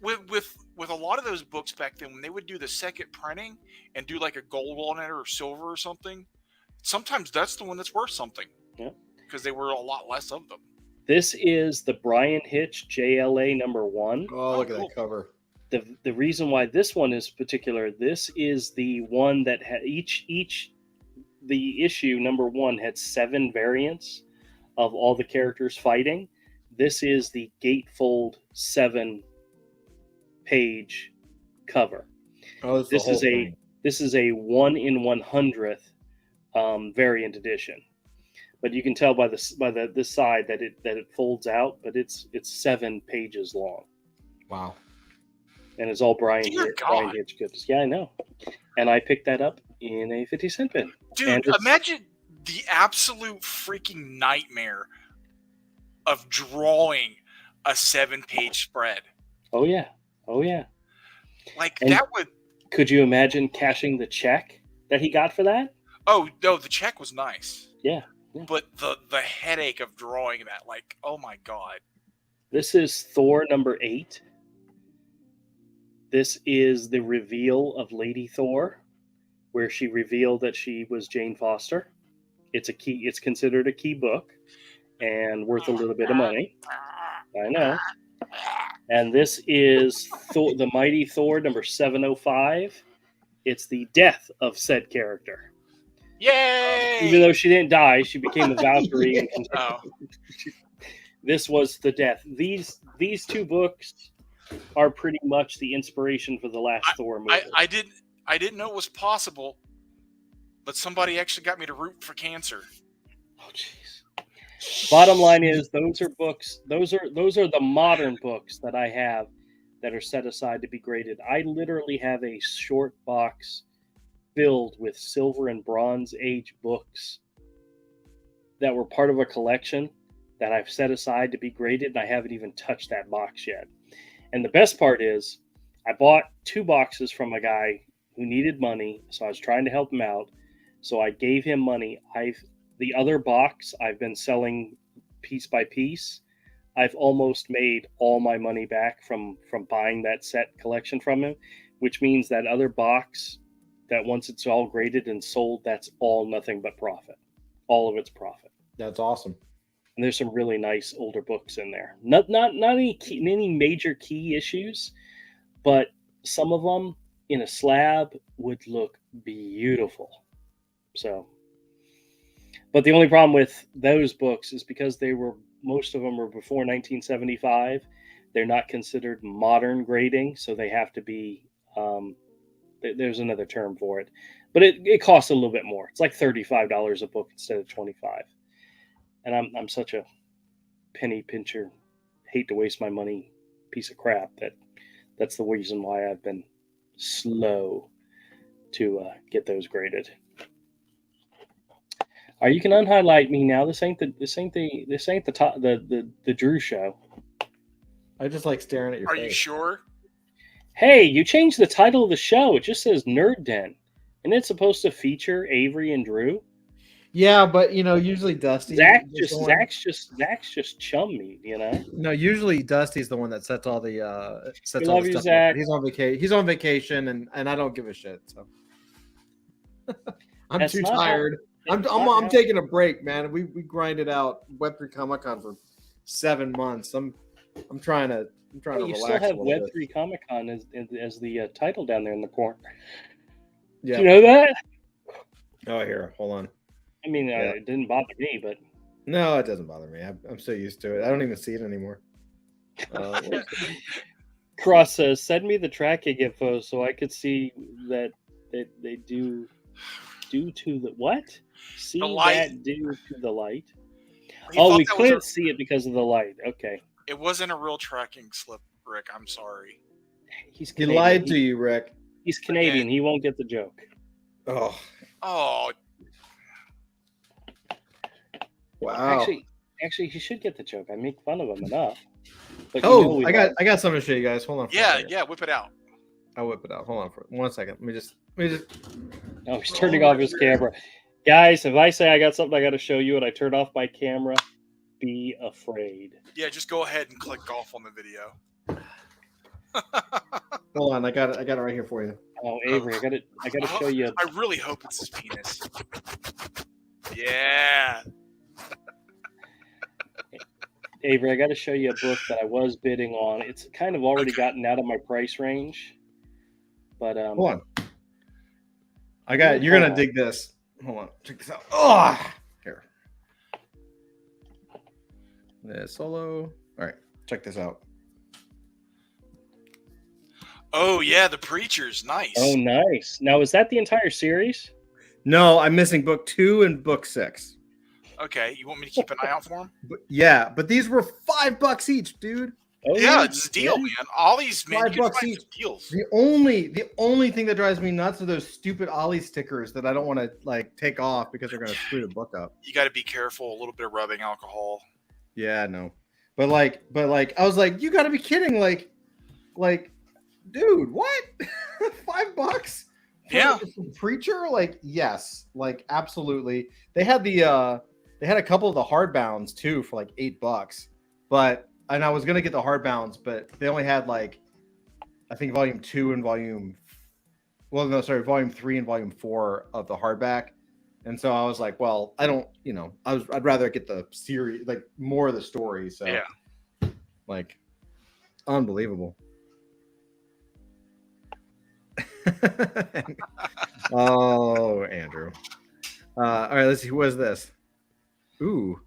with a lot of those books back then, when they would do the second printing and do like a gold on it or silver or something, sometimes that's the one that's worth something. Yeah. Because there were a lot less of them. this is the Brian Hitch JLA number 1. Oh, look at cool. that cover. The reason why this one is particular, this is the one that the issue number 1 had 7 variants of all the characters fighting. This is the gatefold 7-page cover. Oh, This is a 1 in 100th variant edition. But you can tell by this side that it folds out, but it's 7 pages long. wow. And it's all Brian Dear Brian God. Hitch goodness. Yeah, I know. And I picked that up in a 50-cent bin. Dude, And it's- imagine the absolute freaking nightmare of drawing a 7-page spread. Oh yeah. Like And- that would. Could you imagine cashing the check that he got for that? Oh no, the check was nice. Yeah. But the headache of drawing that, like, oh my god. This is Thor number 8. This is the reveal of Lady Thor, where she revealed that she was Jane Foster. It's considered a key book and worth a little bit of money. I know. And this is the Mighty Thor number 705. It's the death of said character. Yay! Even though she didn't die, she became a Valkyrie. And Oh, this was the death. These 2 books are pretty much the inspiration for the last Thor movie. I didn't know it was possible, but somebody actually got me to root for cancer. Oh, jeez. Bottom line is, those are books. Those are the modern books that I have that are set aside to be graded. I literally have a short box filled with Silver and Bronze Age books that were part of a collection that I've set aside to be graded, and I haven't even touched that box yet. And the best part is, I bought 2 boxes from a guy who needed money, so I was trying to help him out. So I gave him money. The other box I've been selling piece by piece. I've almost made all my money back from buying that set collection from him, which means that other box, that once it's all graded and sold, that's all nothing but profit. All of it's profit. That's awesome. And there's some really nice older books in there. Not any major key issues, but some of them in a slab would look beautiful. So, but the only problem with those books is because most of them were before 1975. They're not considered modern grading, so they have to be. There's another term for it, but it costs a little bit more. It's like $35 a book instead of $25. And I'm such a penny pincher, hate to waste my money piece of crap that's the reason why I've been slow to get those graded. All right, you can unhighlight me now. This ain't the top the Drew show. I just like staring at your Are face. you sure? Hey, you changed the title of the show. It just says Nerd Den, and it's supposed to feature Avery and Drew. Yeah, but usually Dusty. Zach's is the one- just chum meat, No, usually Dusty's the one that sets all the We love you, stuff up. Zach. He's on vacation. He's on vacation, and I don't give a shit. So I'm That's too not how- tired. I'm taking a break, man. We grinded out Web3 Comic Con for 7 months. I'm trying to You relax still have a little bit. Web3 Comic Con as the title down there in the corner. Yeah. Do you know that? Oh, here, hold on. I mean, Yeah. it didn't bother me, but No, it doesn't bother me. I'm so used to it. I don't even see it anymore. Where's the- Cross says, "Send me the tracking info so I could see that they do due to the what? See The light. that due to the light? He Oh, thought we that was couldn't see it because of the light. Okay, it wasn't a real tracking slip, Rick. I'm sorry. he's he Canadian. lied to you, Rick. He's Canadian. He won't get the joke. Oh, Oh, wow. Actually, he should get the joke. I make fun of him enough. But Oh, we I got something to show you guys. Hold on. For a yeah, second. yeah. Whip it out. I'll whip it out. Hold on for 1 second. Let me just. Oh, he's turning off his camera. Guys, if I say I got something I got to show you and I turn off my camera, be afraid. Yeah, just go ahead and click off on the video. Hold on. I got it right here for you. Oh, Avery, I got to show you. I really hope it's his penis. Yeah. Avery, I got to show you a book that I was bidding on. It's kind of already gotten out of my price range, but Hold on. I got it. You're gonna dig this. Hold on. Check this out. Oh, here. The solo. All right. Check this out. Oh yeah, the preachers. Nice. oh, nice. Now, is that the entire series? No, I'm missing book 2 and book 6. Okay, you want me to keep an eye out for them? But these were $5 each, dude. Oh, Yeah, it's a deal, man. All these man, you can $5 find each. some deals. The only thing that drives me nuts are those stupid Ollie stickers that I don't want to like take off because they're gonna screw the book up. You got to be careful. A little bit of rubbing alcohol. Yeah, no. But like I was like, you gotta be kidding. Like, dude, what? $5? Yeah. Preacher? Like, yes, like absolutely. They had a couple of the hardbounds too for like $8. And I was gonna get the hardbounds, but they only had like I think volume 2 and volume 3 and volume 4 of the hardback. And so I was like, well, I don't, I'd rather get the series, like more of the story. So Yeah. like unbelievable. Oh, Andrew. All right, let's see. Who was this? Ooh.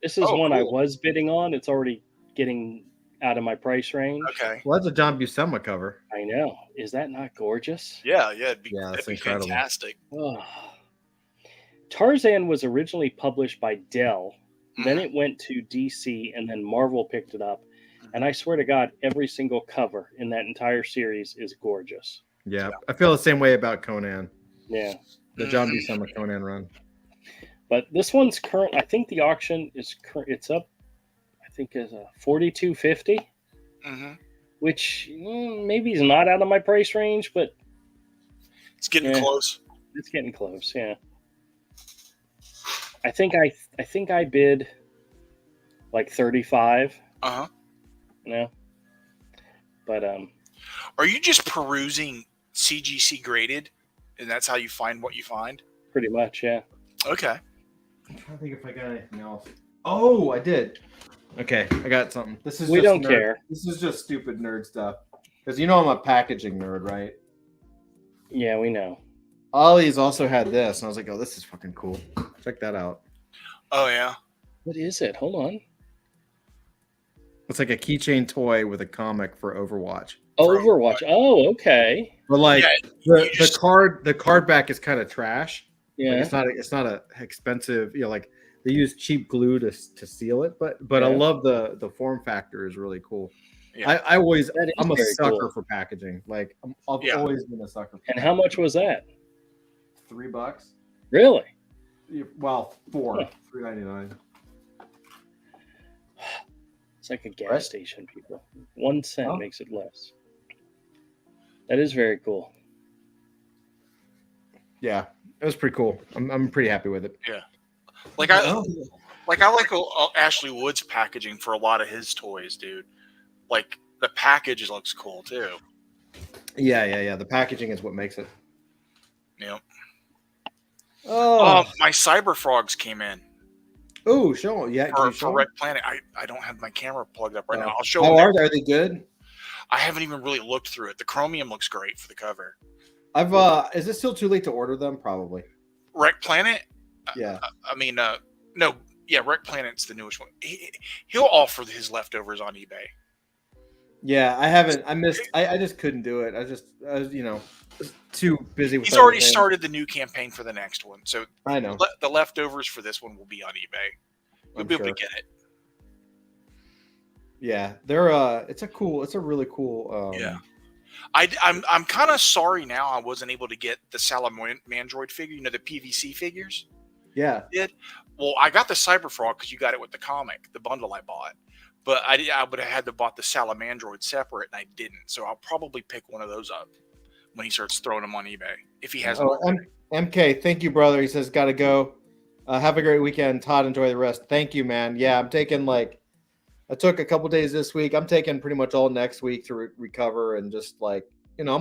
This is Oh, one I cool. was bidding on. It's already getting out of my price range. Okay. Well, that's a John Buscema cover. I know. Is that not gorgeous? Yeah, it'd be, Yeah, that's that'd be incredible. fantastic. Oh. Tarzan was originally published by Dell. Then Mhm. it went to DC, and then Marvel picked it up. And I swear to God, every single cover in that entire series is gorgeous. Yeah, I feel the same way about Conan, Yeah. the John Mhm. Buscema Conan run. But this one's current. I think the auction is current. It's up. I think is a 42.50, Mhm. which maybe is not out of my price range, but It's getting Yeah. close. it's getting close. Yeah. I think I bid like 35. Uh huh. No. But Are you just perusing CGC graded, and that's how you find what you find? pretty much, yeah. Okay. I'm trying to think if I got anything else. Oh, I did. Okay, I got something. This is We just don't care. This is just stupid nerd stuff. Because I'm a packaging nerd, right? Yeah, we know. Ollie's also had this, and I was like, oh, this is fucking cool. Check that out. Oh yeah. What is it? Hold on. It's like a keychain toy with a comic for Overwatch. Overwatch. Oh, okay. But like Yeah, the you just- card back is kind of trash. Like, Yeah. it's not a expensive, like they use cheap glue to seal it, but I Yeah. love the form factor is really cool. Yeah. I'm a very sucker cool. for packaging. Like I've Yeah. always been a sucker for And how much was that? $3. Really? Well, Huh. $3.99. It's like a gas Right. station, people. 1 cent Oh. makes it less. That is very cool. Yeah, it was pretty cool. I'm pretty happy with it. Like I like Ashley Wood's packaging for a lot of his toys, dude. Like the package looks cool too. Yeah. The packaging is what makes it. You know. Oh, My Cyber Frogs came in oh, show 'em. Yeah, can you for show 'em? Wreck Planet. I don't have my camera plugged up right now. Oh. I'll show How them. are they? Are they good? I haven't even really looked through it. The chromium looks great for the cover. I've Is it still too late to order them? Probably. Wreck Planet. Yeah. I mean, no, yeah, Wreck Planet's the newest one. He'll offer his leftovers on eBay. Yeah, I haven't. I missed. I just couldn't do it. I was, too busy with. He's already everything. started the new campaign for the next one, so I know. the leftovers for this one will be on eBay. You'll I'm be able sure. to get it. Yeah, they're. It's a really cool. Yeah. I'm kind of sorry now I wasn't able to get the Salamandroid figure. The PVC figures. Yeah. Well, I got the Cyberfrog because you got it with the comic, the bundle I bought. But I would have had to bought the Salamandroid separate, and I didn't. So I'll probably pick one of those up when he starts throwing them on eBay if he hasn't. Oh, MK, thank you, brother. He says, "Gotta go. Have a great weekend, Todd. Enjoy the rest." Thank you, man. Yeah, I'm taking I took a couple days this week. I'm taking pretty much all next week to recover and just I'm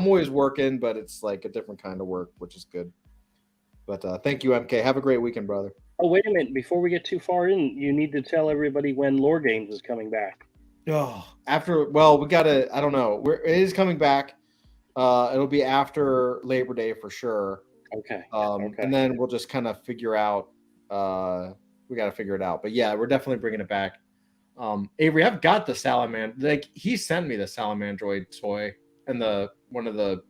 always working, but it's like a different kind of work, which is good. But thank you, MK. Have a great weekend, brother. Oh, wait a minute. Before we get too far in, you need to tell everybody when Lore Games is coming back. Oh, we gotta. I don't know. It is coming back. It'll be after Labor Day for sure. Okay. And then we'll just kind of figure out. We got to figure it out. But yeah, we're definitely bringing it back. Avery, I've got the Salamander. He sent me the Salamandroid toy and one of the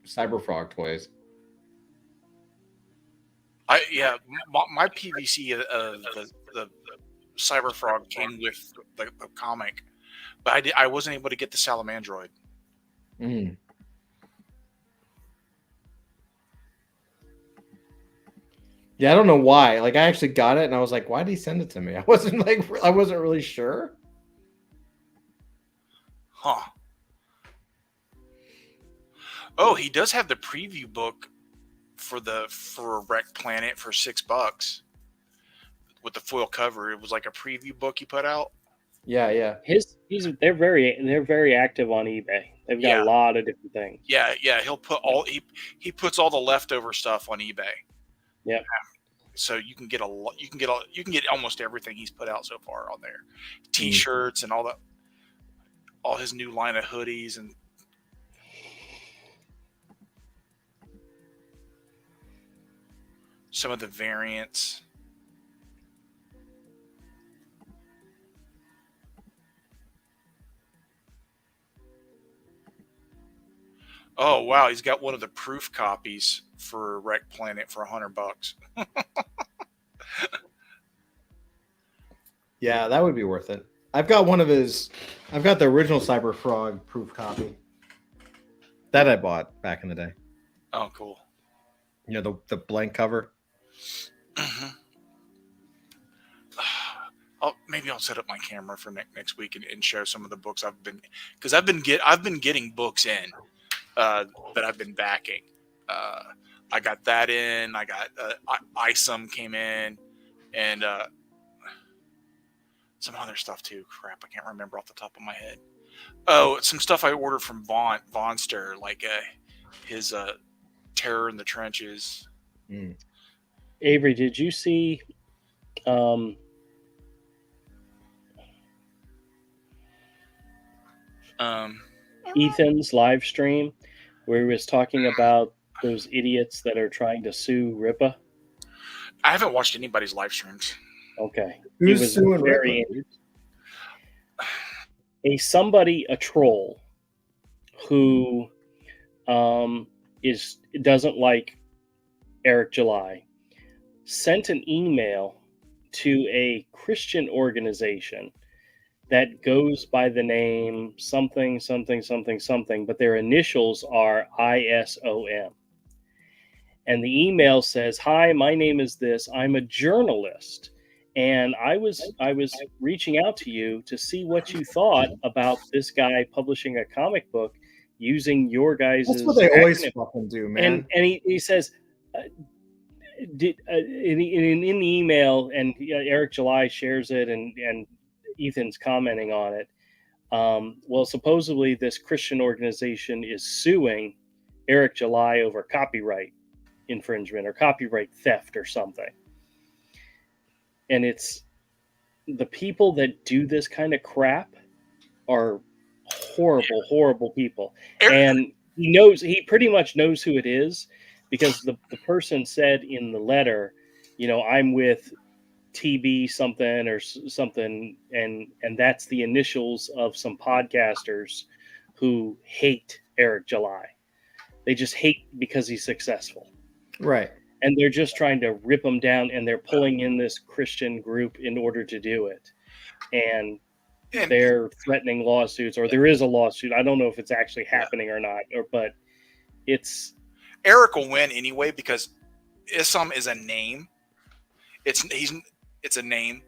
Cyberfrog toys. My PVC the Cyberfrog came with the comic, but I wasn't able to get the Salamandroid. Mm. Yeah, I don't know why. I actually got it, and I was like, "Why did he send it to me?" I wasn't really sure. Huh. Oh, he does have the preview book for Wreck Planet for $6 with the foil cover. It was like a preview book he put out. Yeah. They're very active on eBay. They've got a lot of different things. Yeah. He'll put he puts all the leftover stuff on eBay. Yep. So you can get almost everything he's put out so far on there. T-shirts and all his new line of hoodies and some of the variants. Oh wow, he's got one of the proof copies for Wreck Planet for $100. Yeah, that would be worth it. I've got the original Cyberfrog proof copy that I bought back in the day. Oh, cool. The blank cover. Mm-hmm. Maybe I'll set up my camera for next week and show some of the books I've been getting books in that I've been backing. I got that in. I got ISOM came in, and some other stuff too. Crap, I can't remember off the top of my head. Oh, some stuff I ordered from Vonster, like his Terror in the Trenches. Mm. Avery, did you see Ethan's live stream where he was talking about those idiots that are trying to sue Ripa? I haven't watched anybody's live streams. Okay. Who's He was suing very a troll who doesn't like Eric July, sent an email to a Christian organization that goes by the name something, but their initials are ISOM. And the email says, "Hi, my name is this. I'm a journalist, and I was reaching out to you to see what you thought about this guy publishing a comic book using your guys'." That's what they always acronym." fucking do, man. And he says, in the email, and Eric July shares it, and Ethan's commenting on it. Well, supposedly this Christian organization is suing Eric July over copyright infringement or copyright theft or something. And it's the people that do this kind of crap are horrible people. And he pretty much knows who it is, because the person said in the letter, I'm with TB something or something, and that's the initials of some podcasters who hate Eric July. They just hate because he's successful. Right. And they're just trying to rip him down, and they're pulling in this Christian group in order to do it. And they're threatening lawsuits, or there is a lawsuit. I don't know if it's actually happening or not, but it's... Eric will win anyway, because Islam is a name. It's a name.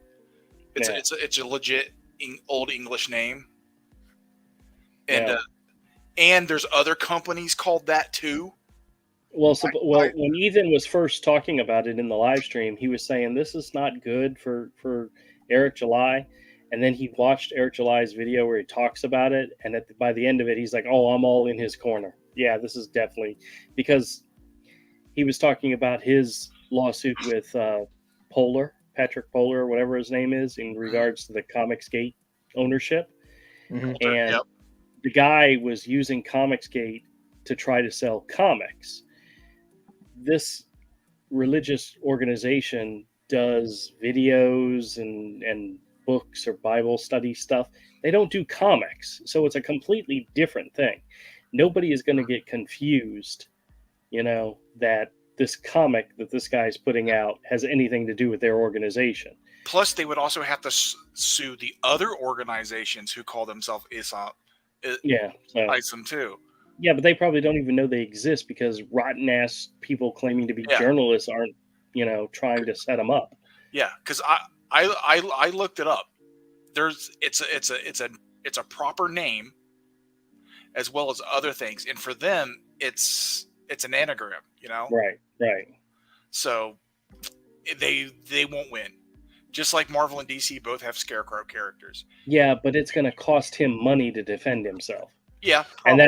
It's a legit old English name. And and there's other companies called that too. Well, when Ethan was first talking about it in the live stream, he was saying this is not good for Eric July. And then he watched Eric July's video where he talks about it. And by the end of it, he's like, oh, I'm all in his corner. Yeah, this is definitely, because he was talking about his lawsuit with Patrick Polar, or whatever his name is, in regards to the Comicsgate ownership. Mm-hmm. And the guy was using Comicsgate to try to sell comics. This religious organization does videos and books or Bible study stuff. They don't do comics. So it's a completely different thing. Nobody is going to get confused, that this comic that this guy's putting out has anything to do with their organization. Plus, they would also have to sue the other organizations who call themselves Islam. Islam too. Yeah, but they probably don't even know they exist, because rotten ass people claiming to be journalists aren't, trying to set them up. Yeah, because I looked it up. It's a proper name, as well as other things, and for them it's an anagram, Right. So they won't win. Just like Marvel and DC both have Scarecrow characters. Yeah, but it's going to cost him money to defend himself. Yeah, probably. And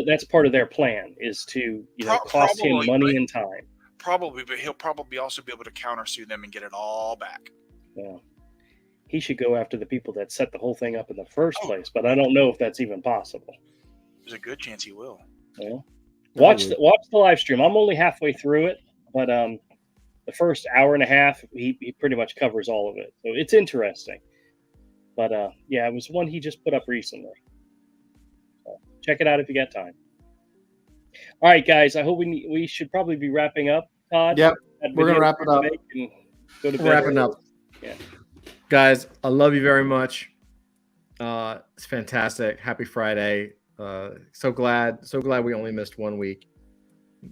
that's part of their plan, is to cost him money and time. Probably, but he'll probably also be able to countersue them and get it all back. Yeah, he should go after the people that set the whole thing up in the first place. But I don't know if that's even possible. There's a good chance he will. Yeah. Watch the live stream. I'm only halfway through it, but the first hour and a half, he pretty much covers all of it. So it's interesting. But it was one he just put up recently. So check it out if you got time. All right, guys. I hope we should probably be wrapping up. Todd. Yep, we're gonna wrap it up. Go to bed. Wrapping up. Yeah, guys, I love you very much. It's fantastic. Happy Friday. So glad we only missed 1 week.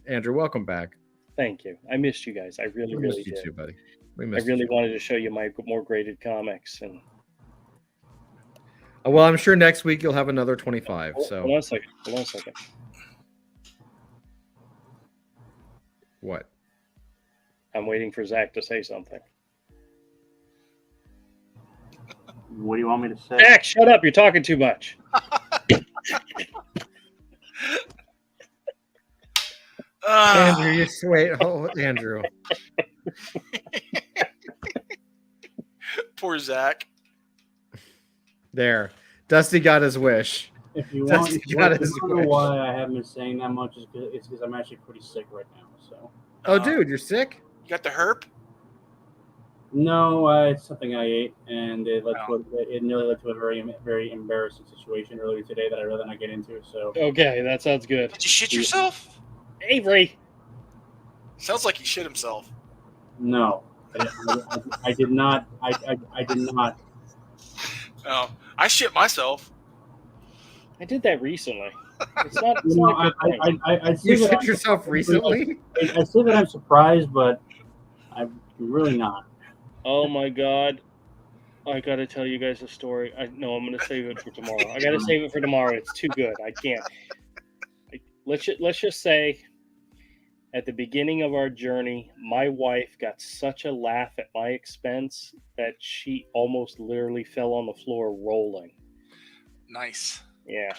Andrew, welcome back. Thank you. I missed you guys. I really missed you did. too, buddy. I really wanted to show you my more graded comics. And well, I'm sure next week you'll have another 25. So hold on a second. What? I'm waiting for Zach to say something. What do you want me to say? Zach, shut up. You're talking too much. Andrew, you wait. Oh, Andrew. Poor Zach. There. Dusty got his wish. If you want, Dusty if you got want his to know wish. why I haven't been saying that much, it's because I'm actually pretty sick right now. So. Oh, dude, you're sick? You got the herp? No, it's something I ate, and it nearly led to a very, very embarrassing situation earlier today that I'd rather not get into. So. Okay, that sounds good. Did you shit yourself? Avery. Sounds like he shit himself. No, I did not. I did not. Oh, I shit myself. I did that recently. It's not. It's You know, not a good thing. I You say that shit yourself recently? I say that I'm surprised, but I'm really not. Oh my god. I gotta tell you guys a story. I'm gonna save it for tomorrow. I gotta save it for tomorrow. It's too good. I can't. Let's just say, at the beginning of our journey, my wife got such a laugh at my expense that she almost literally fell on the floor rolling. Nice. Yeah.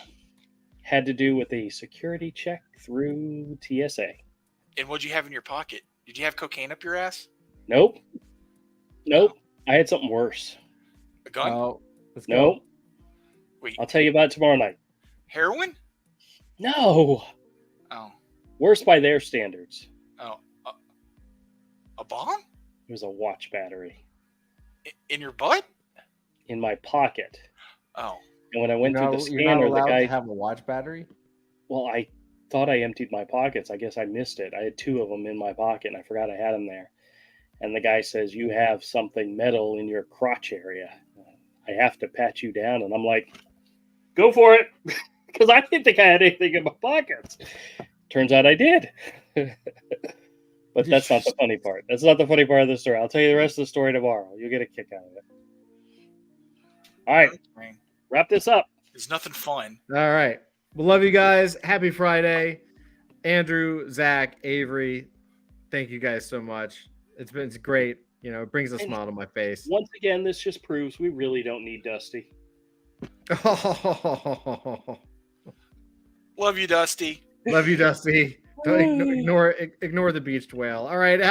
Had to do with a security check through TSA. And what'd you have in your pocket? Did you have cocaine up your ass? Nope. Nope. I had something worse. A gun? Oh, let's go. Nope. Wait, I'll tell you about it tomorrow night. heroin? No. Oh, Worse by their standards. oh, a bomb It was a watch battery in your butt? in my pocket. Oh, And when I went through the You're not scanner, the allowed guy, to have a watch battery. well, I thought I emptied my pockets. I guess I missed it. I had 2 of them in my pocket and I forgot I had them there. And the guy says, you have something metal in your crotch area. I have to pat you down. And I'm like, go for it. Because I didn't think I had anything in my pockets. Turns out I did. But that's not the funny part. That's not the funny part of the story. I'll tell you the rest of the story tomorrow. You'll get a kick out of it. All right, man, wrap this up. it's nothing fun. All right. We love you guys. Happy Friday. Andrew, Zach, Avery, thank you guys so much. It's great. You know, it brings a And- smile to my face. Once again, this just proves we really don't need Dusty. Love you, Dusty. Love you, Dusty. Don't ignore the beached whale. All right.